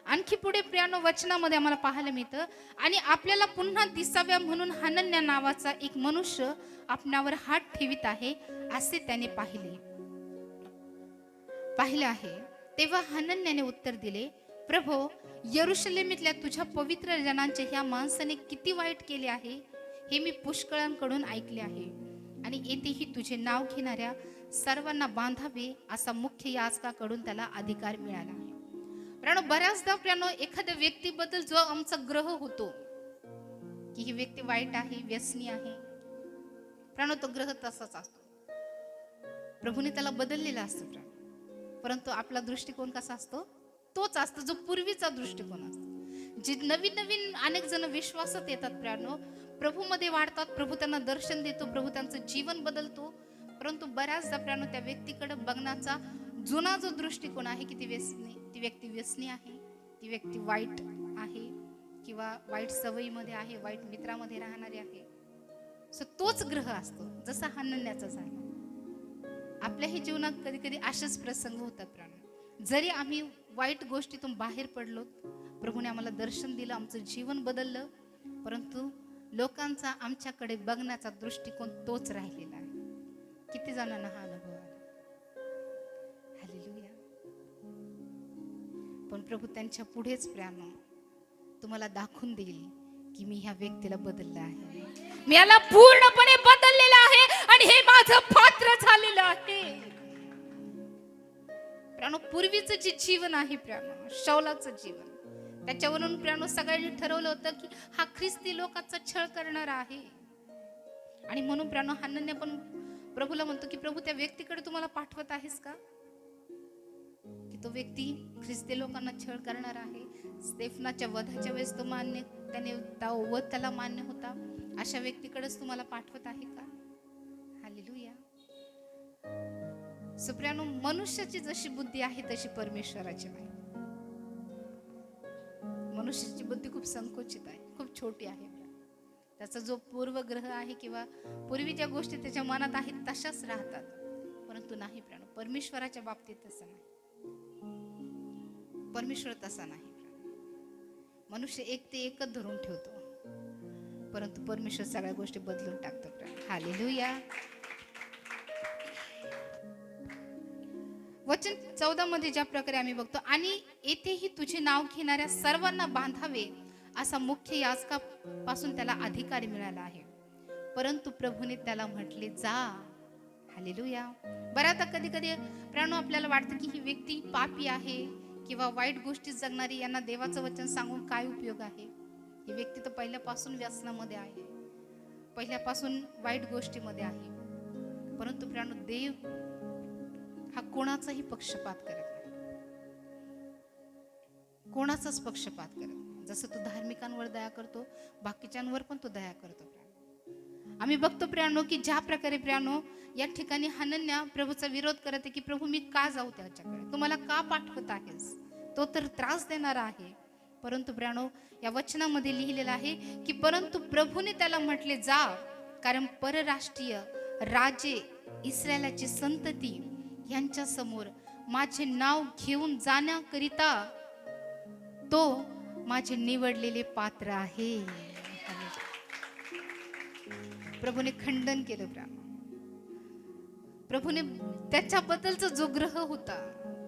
Speaker 1: आणखी पुढे प्रियानो वचनामध्ये आम्हाला पाहायला मिळतं, आणि आपल्याला पुन्हा दिसाव्या म्हणून हनन्या नावाचा एक मनुष्य आपणावर हात ठेवित आहे असे त्याने पाहिले आहे. तेव्हा हनन्याने उत्तर दिले, प्रभो, यरूशलेमीतल्या तुझ्या पवित्र जनांचे ह्या माणसाने किती वाईट केले आहे हे मी पुष्कळांकडून ऐकले आहे, आणि येथेही तुझे नाव घेणाऱ्या सर्वांना बांधावे असा मुख्य याजकाकडून त्याला अधिकार मिळाला आहे. प्रियानो, बऱ्याचदा प्रियानो एखाद्या व्यक्तीबद्दल जो आमचा ग्रह होतो की ही व्यक्ती वाईट आहे, व्यसनी आहे, प्रियानो तो ग्रह तसाच असतो. प्रभूने त्याला बदललेला असतो प्रियानो. परंतु आपला दृष्टिकोन कसा असतो, तोच असतो जो पूर्वीचा दृष्टिकोन असतो. जे नवीन नवीन अनेक जण विश्वासात येतात प्रियानो, प्रभूमध्ये वाढतात, प्रभू त्यांना दर्शन देतो, प्रभू त्यांचं जीवन बदलतो. परंतु बऱ्याचदा प्रियानो त्या व्यक्तीकडे बघण्याचा जुना जो दृष्टिकोन आहे की ती व्यक्ती व्यसनी आहे, ती व्यक्ती वाईट आहे किंवा वाईट सवयीमध्ये आहे, वाईट मित्रामध्ये राहणारी आहे. सो तोच ग्रह असतो जसा हनन्याचा झाला. आपल्याही जीवनात कधी कधी असेच प्रसंग होतात प्रियानो. जरी आम्ही वाईट गोष्टीतून बाहेर पडलो, प्रभूने आम्हाला दर्शन दिलं, आमचं जीवन बदललं, परंतु लोकांचा आमच्याकडे बघण्याचा दृष्टिकोन तोच राहिलेला आहे. किती जणांना हा अनुभव आला? हालेलुया. पण प्रभू त्यांच्या पुढेच प्रियानो तुम्हाला दाखवून देईल की मी ह्या व्यक्तीला बदललं आहे, मी याला पूर्णपणे बदललेलं आहे आणि हे माझं पात्र झालेलं आहे. प्रियानो, पूर्वीचं जे जीवन आहे प्रियानो, शौलाचं जीवन, त्याच्यावरून प्रियानो सगळ्यांनी ठरवलं होतं की हा ख्रिस्ती लोकांचा छळ करणारा आहे. आणि म्हणून प्रियानो हनन्या पण प्रभूला म्हणतो की प्रभू त्या व्यक्तीकडे तुम्हाला पाठवत आहेस का, की तो व्यक्ती ख्रिस्ती लोकांना छळ करणार आहे. स्तेफनाच्या वधाच्या वेळेस तो मान्य, त्याने वध त्याला मान्य होता, अशा व्यक्तीकडेच तुम्हाला पाठवत आहे का? हालेलुया. सुप्रियानो, मनुष्याची जशी बुद्धी आहे तशी परमेश्वराची नाही. मनुष्याची बुद्धी खूप संकुचित आहे, खूप छोटी आहे. त्याचा जो पूर्वग्रह आहे किंवा पूर्वी ज्या गोष्टी त्याच्या मनात आहेत तशाच राहतात, परंतु नाही प्रियानो, परमेश्वराच्या बाबतीत तसं नाही. परमेश्वर तसा नाही. मनुष्य एक ते एकच धरून ठेवतो, परंतु परमेश्वर सगळ्या गोष्टी बदलून टाकतो. हालेलुया. वचन 14 मध्ये ज्या प्रकारे आम्ही बघतो, आणि येथेही तुझे नाव घेणाऱ्या सर्वांना बांधावे असा मुख्य याजकापासून त्याला अधिकार मिळाला आहे, परंतु प्रभूने त्याला म्हटले जा. हालेलुया. बऱ्याचदा कधी कधी प्राणो आपल्याला वाटतं की ही व्यक्ती पापी आहे किंवा वाईट गोष्टी जगणारी, यांना देवाचं वचन सांगून काय उपयोग आहे. ही व्यक्ती तर पहिल्यापासून व्यसनामध्ये आहे, पहिल्यापासून वाईट गोष्टीमध्ये आहे. परंतु प्राणो, देव हा कोणाचाही पक्षपात करत नाही, कोणाचाच पक्षपात करत नाही. जसं तो धार्मिकांवर दया करतो, बाकीच्यांवर पण तो दया करतो. आम्ही बघतो प्रियानो की ज्या प्रकारे प्रियानो या ठिकाणी हनन्या प्रभूचा विरोध करत आहे की प्रभू मी का जाऊ त्याच्याकडे, तुम्हाला का पाठवत आहेस, तो तर त्रास देणारा आहे. परंतु प्रियानो या वचनामध्ये लिहिलेलं आहे की परंतु प्रभूने त्याला म्हटले जा, कारण परराष्ट्रीय राजे इस्रायलाची संतती यांच्या समोर माझे नाव घेऊन जाण्याकरिता तो माझे निवडलेले पात्र आहे. प्रभूने खंडन केलं. प्रभूने त्याच्याबद्दलचा जो ग्रह होता,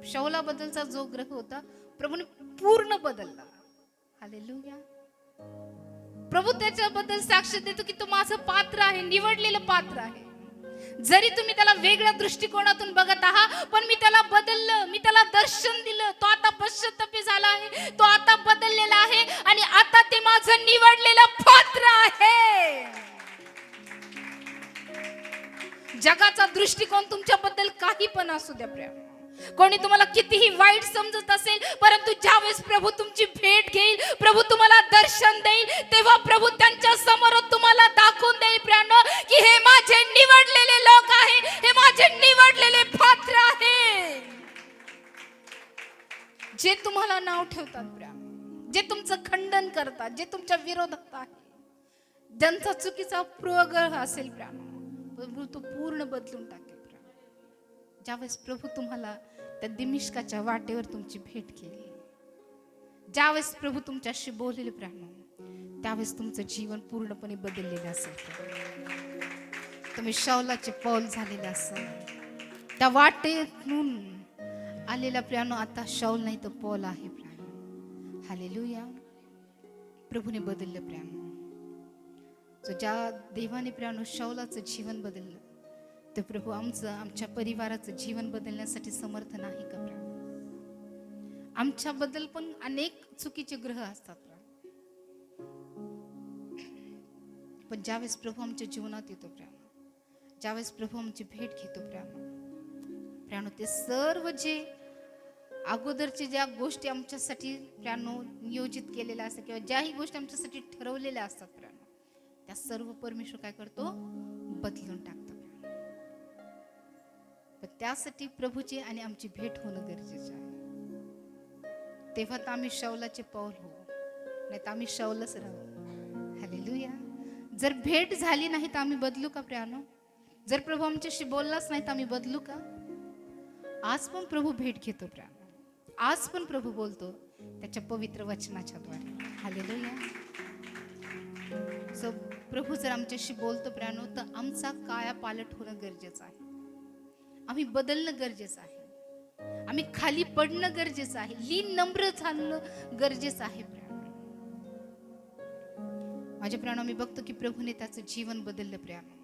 Speaker 1: शौलाबद्दलचा जो ग्रह होता, प्रभूने पूर्ण बदलला. हालेलुया. प्रभू त्याच्याबद्दल साक्ष देतो की तो माझं पात्र आहे, निवडलेलं पात्र आहे. जरी तुम्ही त्याला वेगळ्या दृष्टिकोनातून बघत आहात, पण मी त्याला बदललं, मी त्याला दर्शन दिलं, तो आता पश्चातापी झाला आहे, तो आता बदललेला आहे आणि आता ते माझं निवडलेलं पात्र आहे. जगाचा दृष्टिकोन तुमच्याबद्दल काही पण असू द्या प्रेम, कोणी तुम्हाला कितीही वाईट समजत असेल, परंतु ज्यावेळेस प्रभू तुमची भेट घेईल, प्रभू तुम्हाला दर्शन देईल, तेव्हा प्रभू त्यांच्या समोर तुम्हाला दाखवून देईल प्रियानो की हे माझे निवडलेले लोक आहे, हे माझे निवडलेले पात्र आहे. जे तुम्हाला नाव ठेवतात प्रियानो, जे तुमचं खंडन करतात, जे तुमच्या विरोधात आहे, ज्यांचा चुकीचा पूर्वग्रह असेल प्रियानो, प्रभू तो पूर्ण बदलून टाकेल. ज्यावेळेस प्रभू तुम्हाला त्या दिमिश्काच्या वाटेवर तुमची भेट केली, ज्यावेळेस प्रभू तुमच्याशी बोलले प्रियानो, त्यावेळेस तुमचं जीवन पूर्णपणे बदललेलं असेल. तुम्ही शौलाचे पाऊल झालेले असेल, त्या वाटेतून आलेला प्रियानो आता शौल नाही तर पौल आहे प्रियानो. हालेलुया. प्रभूने बदललं प्रियानो. ज्या देवाने प्रियानो शौलाचं जीवन बदललं, ते प्रभू आमच्या परिवाराचं जीवन बदलण्यासाठी समर्थ नाही का प्रियानो. आमच्याबद्दल पण अनेक चुकीचे ग्रह असतात, पण ज्यावेळेस प्रभू आमच्या जीवनात येतो प्रियानो, ज्यावेळेस प्रभू आमची भेट घेतो प्रियानो, ते सर्व जे अगोदरचे ज्या गोष्टी आमच्यासाठी प्रियानो नियोजित केलेल्या असतात किंवा ज्याही गोष्टी आमच्यासाठी ठरवलेल्या असतात प्रियानो, त्या सर्व परमेश्वर काय करतो, बदलून टाकतो. पण त्यासाठी प्रभूची आणि आमची भेट होणं गरजेचं आहे. तेव्हा तर आम्ही शौलाचे पाऊल हो, नाही तर आम्ही शौलच राहू. हालेलुया. जर भेट झाली नाही तर आम्ही बदलू का प्रियानो? जर प्रभू आमच्याशी बोललाच नाही तर आम्ही बदलू का? आज पण प्रभू भेट घेतो प्रियानो. आज पण प्रभू बोलतो त्याच्या पवित्र वचनाच्या द्वारे. हालेलुया. सो प्रभू जर आमच्याशी बोलतो प्रियानो, तर आमचा कायापालट होणं गरजेचं आहे. आम्ही बदलणं गरजेचं आहे. आम्ही खाली पडणं गरजेचं आहे. लीन नम्र झालं गरजेचं आहे प्रियानो. माझ्या प्रियानो, आम्ही बघतो की प्रभूने त्याचं जीवन बदललं प्रियानो.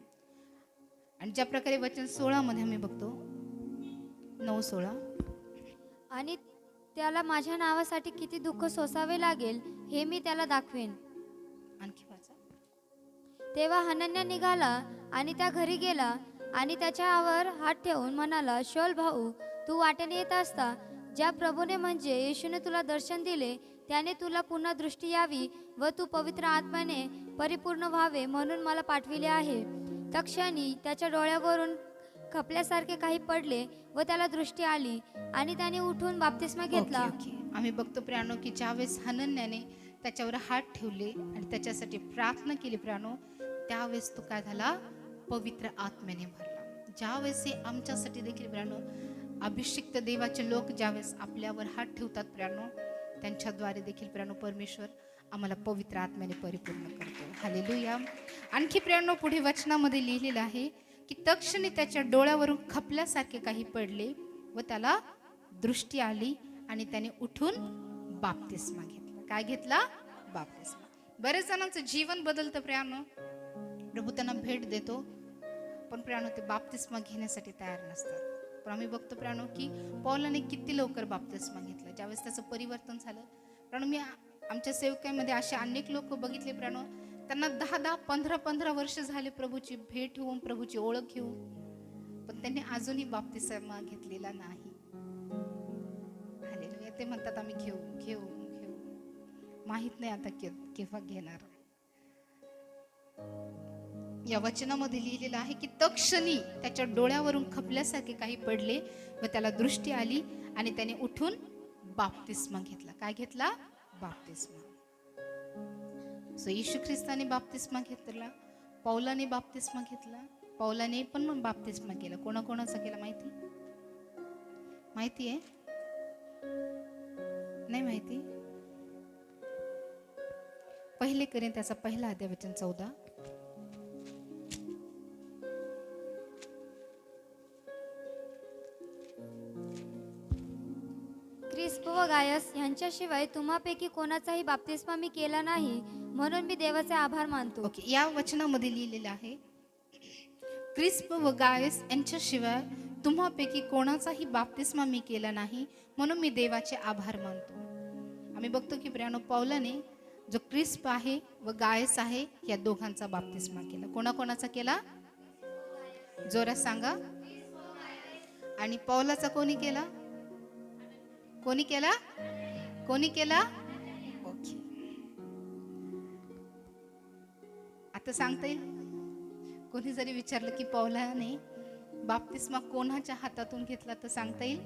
Speaker 1: आणि ज्या प्रकारे वचन 16 मध्ये आम्ही बघतो, 9:16,
Speaker 2: आणि त्याला माझ्या नावासाठी किती दुःख सोसावे लागेल हे मी त्याला दाखवेन.
Speaker 1: आणखी वाचा.
Speaker 2: तेव्हा हनन्या निघाला आणि त्या घरी गेला आणि त्याच्यावर हात ठेवून म्हणाला, शौल भाऊ, तू वाटेने येत असता ज्या प्रभूने म्हणजे येशूने तुला दर्शन दिले त्याने तुला पुन्हा दृष्टी यावी व तू पवित्र आत्म्याने परिपूर्ण व्हावे म्हणून मला पाठविले आहे. तक्षणी त्याच्या डोळ्यावरून खपल्यासारखे काही पडले व त्याला दृष्टी आली आणि त्याने उठून बाप्तिस्मा घेतला.
Speaker 1: ओके. आम्ही बघतो प्रियानो की ज्यावेळेस हनन्याने त्याच्यावर हात ठेवले आणि त्याच्यासाठी प्रार्थना केली प्रियानो, त्यावेळेस तो काय झाला? पवित्र आत्म्याने भरला. ज्यावेळेस हे आमच्यासाठी देखील प्रियानो, अभिषिक्त देवाचे लोक ज्यावेळेस आपल्यावर हात ठेवतात प्रियानो, त्यांच्याद्वारे देखील प्रियानो परमेश्वर आम्हाला पवित्र आत्म्याने परिपूर्ण करतो. हालेलुया. आणखी प्रियानो पुढे वचनामध्ये लिहिलेलं आहे की तक्षणी त्याच्या डोळ्यावरून खपल्यासारखे काही पडले व त्याला दृष्टी आली आणि त्याने उठून बाप्तिस्मा घेतला. काय घेतला? बाप्तिस्मा. बरेच जणांचं जीवन बदलतं प्रियानो. प्रभू त्यांना भेट देतो, पण प्रियानो ते बाप्तिस्मा घेण्यासाठी तयार नसतात. पण आम्ही बघतो प्रियानो की पौलाने किती लवकर बाप्तिस्मा घेतला. ज्यावेळेस त्याचं परिवर्तन झालं प्रियानो, मी आमच्या सेवकामध्ये असे अनेक लोक बघितले प्रियानो, त्यांना 10-10, 15-15 वर्ष झाले प्रभूची भेट होऊन, प्रभूची ओळख घेऊन, पण त्यांनी अजूनही बाप्तिस्मा घेतलेला नाही. हालेलुया. ते म्हणतात आम्ही घेऊ घेऊ घेऊ, माहित नाही आता केव्हा घेणार. या वचनामध्ये लिहिलेलं आहे की तक्षणी त्याच्या डोळ्यावरून खपल्यासारखे काही पडले व त्याला दृष्टी आली आणि त्याने उठून बाप्तिस्मा घेतला. काय घेतला? बाप्तिस्मा. सो येशू ख्रिस्ताने बाप्तिस्मा घेतला, पौलाने बाप्तिस्मा घेतला, पौलाने पण बाप्तिस्मा केला. कोणाकोणाचा केला माहिती आहे? नाही माहिती? पहिले करेन त्याचा पहिला अध्याय वचन 14.
Speaker 2: क्रिस्प व गायस यांच्याशिवाय तुम्हापैकी कोणाचाही बाप्तिस्मा मी केला नाही म्हणून मी देवाचे आभार मानतो.
Speaker 1: ओके. या वचनामध्ये लिहिलेलं आहे क्रिस्प व गायस यांच्याशिवाय तुम्हापैकी कोणाचाही बाप्तिस्मा मी केला नाही म्हणून मी देवाचे आभार मानतो. आम्ही बघतो की प्रियानो, पौलाने जो क्रिस्प आहे व गायस आहे या दोघांचा बाप्तिस्मा केला. कोणाकोणाचा केला? जोरात सांगा. आणि पौलाचा कोणी केला? कोणी केला? कोणी केला? ओके. आता सांगता येईल? कोणी जरी विचारलं की पौलाने बाप्तिस्मा कोणाच्या हातातून घेतला तर सांगता येईल?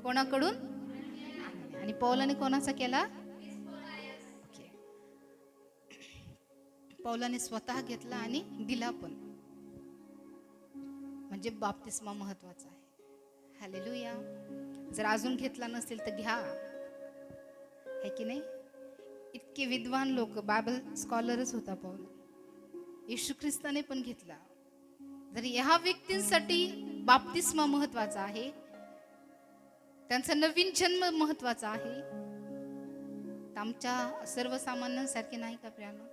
Speaker 1: कोणाकडून? आणि पौलाने कोणाचा केला? ओके. पौलाने स्वतः घेतला आणि दिला पण, म्हणजे बाप्तिस्मा महत्वाचा आहे. हालेलुया. जर अजून घेतला नसेल तर घ्या, है की नाही? इतके विद्वान लोक, बायबल स्कॉलरच होता पौल. येशू ख्रिस्ताने पण घेतला. जर ह्या व्यक्तींसाठी बाप्तिस्मा महत्वाचा आहे, त्यांचा नवीन जन्म महत्वाचा आहे, तर आमच्या सर्वसामान्यांसारखे नाही का प्रियानो?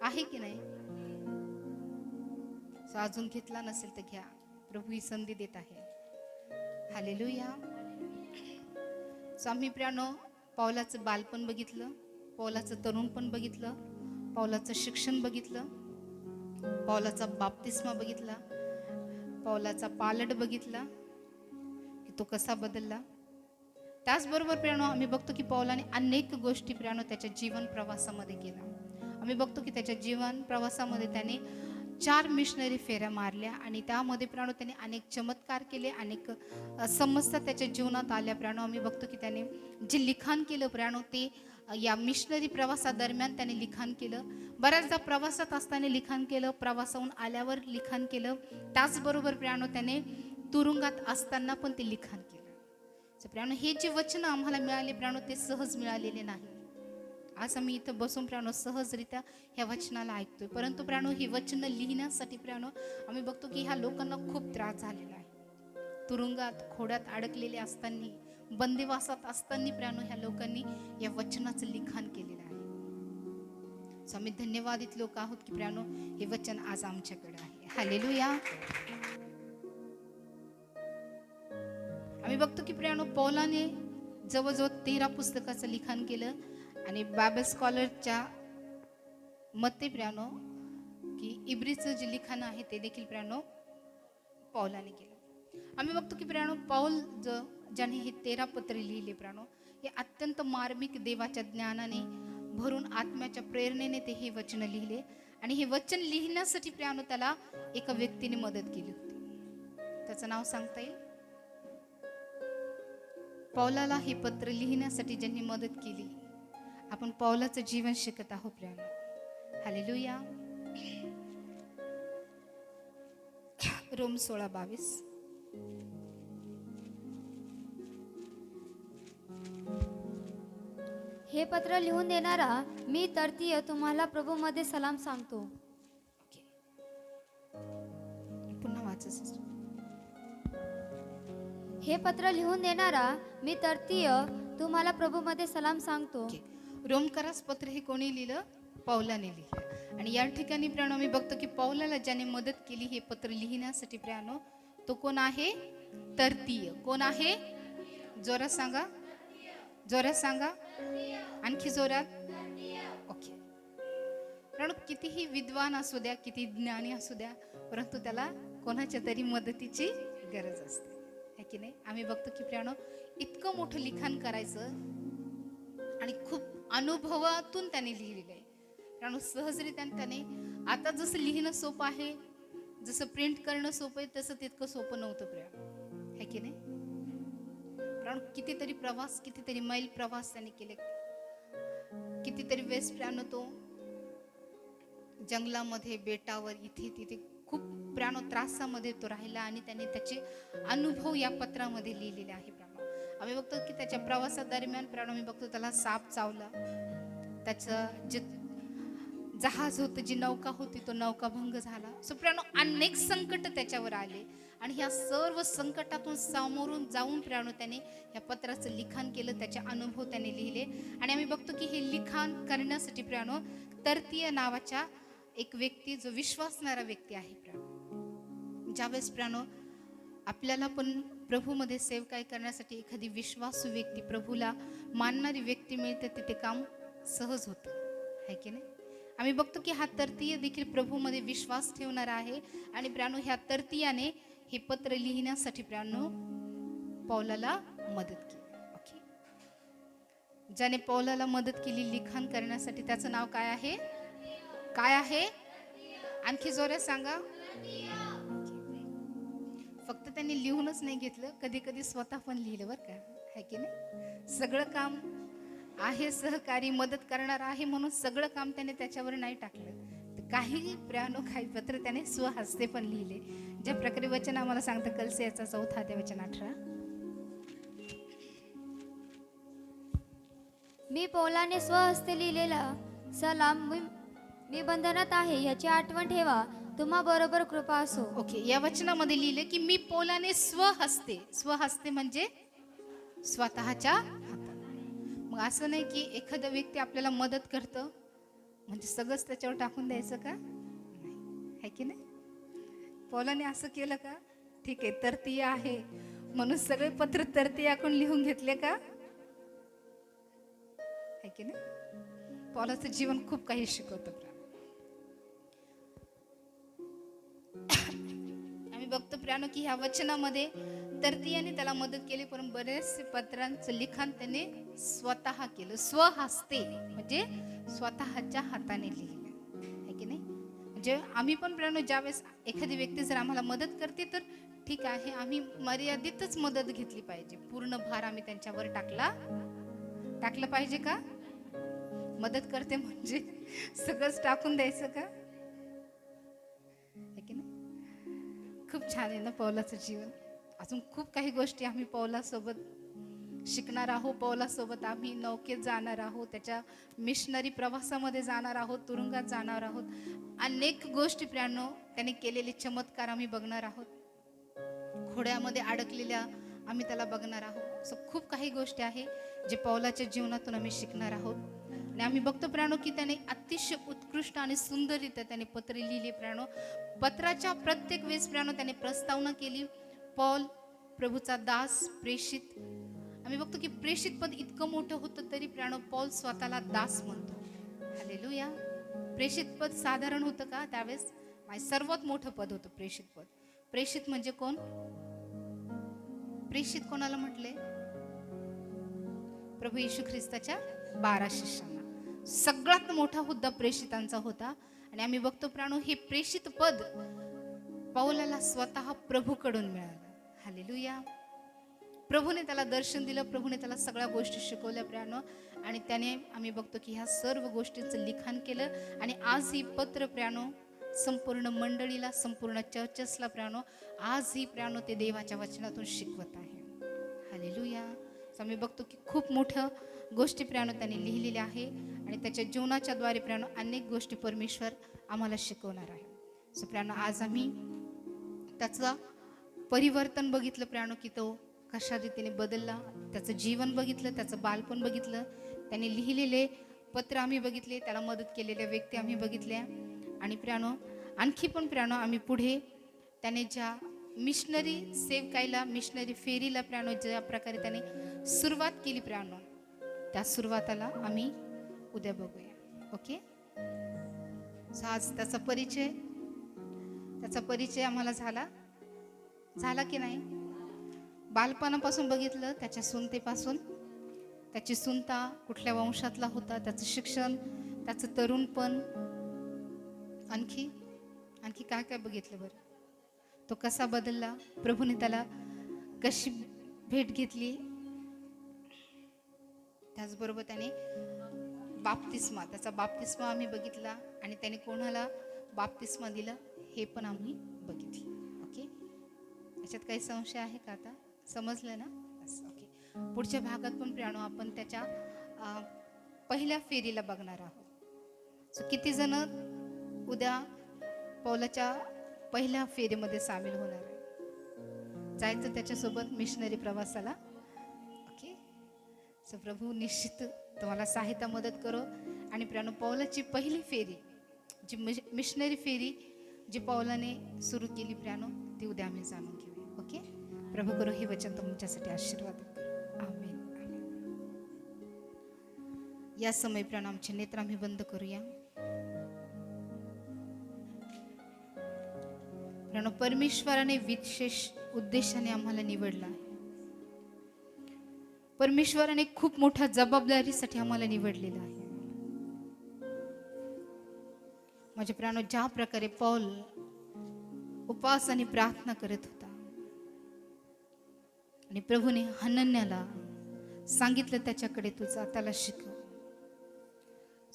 Speaker 1: आहे की नाही? सो अजून घेतला नसेल तर घ्या, प्रभू ही संधी देत आहे. हालेलुया. सो आम्ही प्रियानो पौलाचं बालपण बघितलं, पौलाचं तरुणपण बघितलं, पौलाचं शिक्षण बघितलं, पौलाचा बाप्तिस्मा बघितला, पौलाचा पालट बघितला की तो कसा बदलला. त्याचबरोबर प्रियानो आम्ही बघतो की पौलाने अनेक गोष्टी प्रियानो त्याच्या जीवन प्रवासामध्ये केला. आम्ही बघतो की त्याच्या जीवन प्रवासामध्ये त्याने 4 मिशनरी फेऱ्या मारल्या आणि त्यामध्ये प्रियानो त्याने अनेक चमत्कार केले, अनेक समस्या त्याच्या जीवनात आल्या प्रियानो. आम्ही बघतो की त्याने जे लिखाण केलं प्रियानो, ते या मिशनरी प्रवासादरम्यान त्याने लिखाण केलं. बऱ्याचदा प्रवासात असताना लिखाण केलं, प्रवासाहून आल्यावर लिखाण केलं. त्याचबरोबर प्रियानो त्याने तुरुंगात असताना पण ते लिखाण केलं. प्रियानो, हे जे वचन आम्हाला मिळाले प्रियानो, ते सहज मिळालेले नाही. आज आम्ही इथं बसून प्रियानो सहजरित्या ह्या वचनाला ऐकतोय, परंतु प्रियानो ही वचनं लिहिण्यासाठी प्रियानो आम्ही बघतो की ह्या लोकांना खूप त्रास झालेला आहे. तुरुंगात खोड्यात अडकलेले असताना, बंदिवासात असताना प्रियानो ह्या लोकांनी या वचनाचं लिखाण केलेलं आहे. सो आम्ही धन्यवादित लोक आहोत की प्रियानो हे वचन आज आमच्याकडे आहे. हालेलुया. आम्ही बघतो की प्रियानो पौलाने जवळजवळ 13 पुस्तकाचं लिखाण केलं आणि बायबल स्कॉलरच्या मते प्रियानो की इब्रीचं जे लिखाण आहे ते देखील प्रियानो पौलाने केलं. आम्ही बघतो की प्रियानो पौल ज्याने हे 13 पत्रे लिहिले प्रियानो, हे अत्यंत मार्मिक देवाच्या ज्ञानाने भरून आत्म्याच्या प्रेरणेने ते हे वचन लिहिले. आणि हे वचन लिहिण्यासाठी प्रियानो त्याला एका व्यक्तीने मदत केली होती. त्याचं नाव सांगता येईल? पौलाला हे पत्र लिहिण्यासाठी ज्यांनी मदत केली, आपण पौलाचं जीवन शिकत आहोत प्रियानो. हालेलुया. रोम 16:22.
Speaker 2: हे पत्र लिहून देणारा मी तर्तीय तुम्हाला प्रभूमध्ये सलाम सांगतो.
Speaker 1: पुन्हा वाचा.
Speaker 2: हे पत्र लिहून देणारा मी तर्तीय तुम्हाला प्रभूमध्ये सलाम सांगतो.
Speaker 1: रोमकरास पत्र हे कोणी लिहिलं? पौलाने लिहिलं. आणि या ठिकाणी प्रियानो मी बघतो की पौलाला ज्याने मदत केली हे पत्र लिहिण्यासाठी प्रियानो, तो कोण आहे? तर्तीय. कोण आहे? जोरात सांगा, जोरात सांगा, आणखी जोरात. ओके प्रियानो, कितीही विद्वान असू द्या, किती ज्ञानी असू द्या, परंतु त्याला कोणाच्या तरी मदतीची गरज असते, है की नाही? आम्ही बघतो की प्रियानो इतकं मोठं लिखाण करायचं आणि खूप अनुभवातून त्याने लिहिलेलं आहे. कारण सहजरित्या त्याने, आता जसं लिहिणं सोपं आहे, जसं प्रिंट करणं सोपं आहे, तसं तितकं सोपं नव्हतं प्रिया, है की नाही? कारण कितीतरी प्रवास, कितीतरी मैल प्रवास त्याने केले, कितीतरी वेळेस प्रियानो तो जंगलामध्ये, बेटावर, इथे तिथे खूप प्रियानो त्रासामध्ये तो राहिला आणि त्याने त्याचे अनुभव या पत्रामध्ये लिहिलेले आहे प्रियानो. आम्ही बघतो की त्याच्या प्रवासादरम्यान प्रियानो मी बघतो त्याला साप चावला, त्याचं जे जहाज होतं, जी नौका होती, तो नौकाभंग झाला. सो प्रियानो अनेक संकट त्याच्यावर आले आणि ह्या सर्व संकटातून सामोरून जाऊन प्रियानो त्याने या पत्राचं लिखाण केलं, त्याचे अनुभव त्याने लिहिले. आणि आम्ही बघतो की हे लिखाण करण्यासाठी प्रियानो तर्तीय नावाच्या एक व्यक्ती, जो विश्वासणारा व्यक्ती आहे प्रियानो, ज्यावेळेस प्रियानो आपल्याला पण प्रभूमध्ये सेवकाई करण्यासाठी एखादी विश्वासू व्यक्ती, प्रभूला मानणारी व्यक्ती मिळते, तिथे काम सहज होतं, है की नाही? आम्ही बघतो की हा तर्तीय देखील प्रभूमध्ये विश्वास ठेवणारा आहे. आणि प्रियानो ह्या तर्तीयाने हे पत्र लिहिण्यासाठी प्रियानो पौलाला मदत केली. ओके, ज्याने पौलाला मदत केली लिखाण करण्यासाठी, त्याचं नाव काय आहे? काय आहे? आणखी जोरात सांगा. फक्त त्यांनी लिहूनच नाही घेतलं, कधी कधी स्वतः पण लिहिलं बरं का, है की नाही? सगळं काम आहे, सहकारी मदत करणार आहे म्हणून सगळं काम त्याने त्याच्यावर नाही टाकलं. तर काही प्रियानो काही पत्र त्याने स्वहस्ते पण लिहिले, ज्या प्रकारे वचन आम्हाला सांगतं कलसियाचा 4 अध्याय वचन 18.
Speaker 2: मी पौलाने स्वहस्ते लिहिलेला सलाम मी बंधनात आहे याची आठवण ठेवा. तुम्हा बरोबर कृपा असो.
Speaker 1: ओके, या वचनामध्ये लिहिले की मी पौलाने स्वहस्ते, स्वहस्ते म्हणजे स्वतःच्या हाताने. मग असं नाही की एखादा व्यक्ती आपल्याला मदत करतं म्हणजे सगळंच त्याच्यावर टाकून द्यायचं का? नाही, है की नाही? पौलाने असं केलं का? ठीक आहे, तर्तीय आहे म्हणून सगळे पत्र तर्तीयाकडून लिहून घेतले का? है की नाही? पौलाचं जीवन खूप काही शिकवतं. आम्ही बघतो प्रियानो की ह्या वचनामध्ये तर्तीयाने त्याला मदत केली, पण बरेचसे पत्रांचं लिखाण त्याने स्वतः केलं, स्वहस्ते म्हणजे स्वतःच्या हाताने लिहिलं, है की नाही? म्हणजे आम्ही पण प्रियानो ज्यावेळेस एखादी व्यक्ती जर आम्हाला मदत करते तर ठीक आहे, आम्ही मर्यादितच मदत घेतली पाहिजे, पूर्ण भार आम्ही त्यांच्यावर टाकलं पाहिजे का? मदत करते म्हणजे सगळंच टाकून द्यायचं का? है की नाही? खूप छान आहे ना पौलाचं जीवन. अजून खूप काही गोष्टी आम्ही पौलासोबत शिकणार आहोत. पौलासोबत आम्ही नौकेत जाणार आहोत, त्याच्या मिशनरी प्रवासामध्ये जाणार आहोत, तुरुंगात जाणार आहोत. अनेक गोष्टी प्रियांनो त्याने केलेले चमत्कार आम्ही बघणार आहोत. घोड्यामध्ये अडकलेल्या आम्ही त्याला बघणार आहोत. सो खूप काही गोष्टी आहे जे पौलाच्या जीवनातून आम्ही शिकणार आहोत. आणि आम्ही बघतो प्रियांनो की त्याने अतिशय उत्कृष्ट आणि सुंदररित्या त्याने पत्र लिहिले प्रियांनो. पत्राच्या प्रत्येक वेळेस प्रियांनो त्याने प्रस्तावना केली, पौल प्रभूचा दास, प्रेषित. आम्ही बघतो की प्रेषित पद इतकं मोठं होतं तरी प्रियांनो पौल स्वतःला दास म्हणतो. हालेलुया. प्रेषित पद साधारण होतं का त्यावेळेस? सर्वात मोठं पद होतं प्रेषित पद. प्रेषित म्हणजे कोण? प्रेषित कोणाला म्हटले? प्रभू येशू ख्रिस्ताच्या 12 शिष्यांना सगळ्यात मोठा हुद्दा प्रेषितांचा होता. आणि आम्ही बघतो प्राणो हे प्रेषित पद पौलाला स्वतः प्रभूकडून मिळालं. हालेलुया. प्रभूने त्याला दर्शन दिलं, प्रभूने त्याला सगळ्या गोष्टी शिकवल्या प्रियांनो. आणि त्याने आम्ही बघतो की ह्या सर्व गोष्टींचं लिखाण केलं. आणि आज ही पत्र प्रियांनो संपूर्ण मंडळीला, संपूर्ण चर्चेसला प्रियांनो आजही प्रियांनो ते देवाच्या वचनातून शिकवत आहे. हालेलुया. आम्ही बघतो की खूप मोठ्या गोष्टी प्रियांनो त्याने लिहिलेल्या आहे आणि त्याच्या जीवनाच्या द्वारे प्रियांनो अनेक गोष्टी परमेश्वर आम्हाला शिकवणार आहे. सो प्रियांनो आज आम्ही त्याचं परिवर्तन बघितलं प्रियांनो की तो कशा रीतीने बदलला, त्याचं जीवन बघितलं, त्याचं बालपण बघितलं, त्याने लिहिलेले पत्र आम्ही बघितले, त्याला मदत केलेल्या व्यक्ती आम्ही बघितल्या. आणि प्रियांनो आणखी पण प्रियांनो आम्ही पुढे त्याने ज्या मिशनरी सेवकाईला, मिशनरी फेरीला प्रियांनो ज्या प्रकारे त्याने सुरुवात केली प्रियांनो त्या सुरुवाताला आम्ही उद्या बघूया. ओके. सो आज त्याचा परिचय आम्हाला झाला की नाही? बालपणापासून बघितलं, त्याच्या सुनतेपासून, त्याची सुनता कुठल्या वंशातला होता, त्याचं शिक्षण, त्याचं तरुणपण, आणखी काय काय बघितलं बरं? तो कसा बदलला, प्रभूने त्याला कशी भेट घेतली, त्याचबरोबर त्याने त्याचा बाप्तिस्मा आम्ही बघितला आणि त्याने कोणाला बाप्तिस्मा दिला हे पण आम्ही बघितलं. ओके. याच्यात काही संशय आहे का? आता समजलं ना? ओके. पुढच्या भागात पण प्रियांनो आपण त्याच्या पहिल्या फेरीला बघणार आहोत. सो किती जण उद्या पौलाच्या पहिल्या फेरीमध्ये सामील होणार आहे? जायचं त्याच्यासोबत मिशनरी प्रवासाला. ओके. सो प्रभू निश्चित तुम्हाला सहायता मदत करो. आणि प्रियांनो पौलाची पहिली फेरी, जी मिशनरी फेरी जी पौलाने सुरू केली प्रियांनो, ती उद्या आम्ही जाणून घेऊया. ओके. प्रभू करो हे वचन तुमच्यासाठी आशीर्वाद. आमेन. या समय प्रियांनो आमचे नेत्र आम्ही बंद करूया. प्रियांनो परमेश्वराने विशेष उद्देशाने आम्हाला निवडला आहे. परमेश्वराने खूप मोठ्या जबाबदारीसाठी आम्हाला निवडलेलं आहे. माझ्या प्रियांनो ज्या प्रकारे पौल उपवास आणि प्रार्थना करत होता आणि प्रभूने हनन्याला सांगितलं त्याच्याकडे तू जा, त्याला शिकव.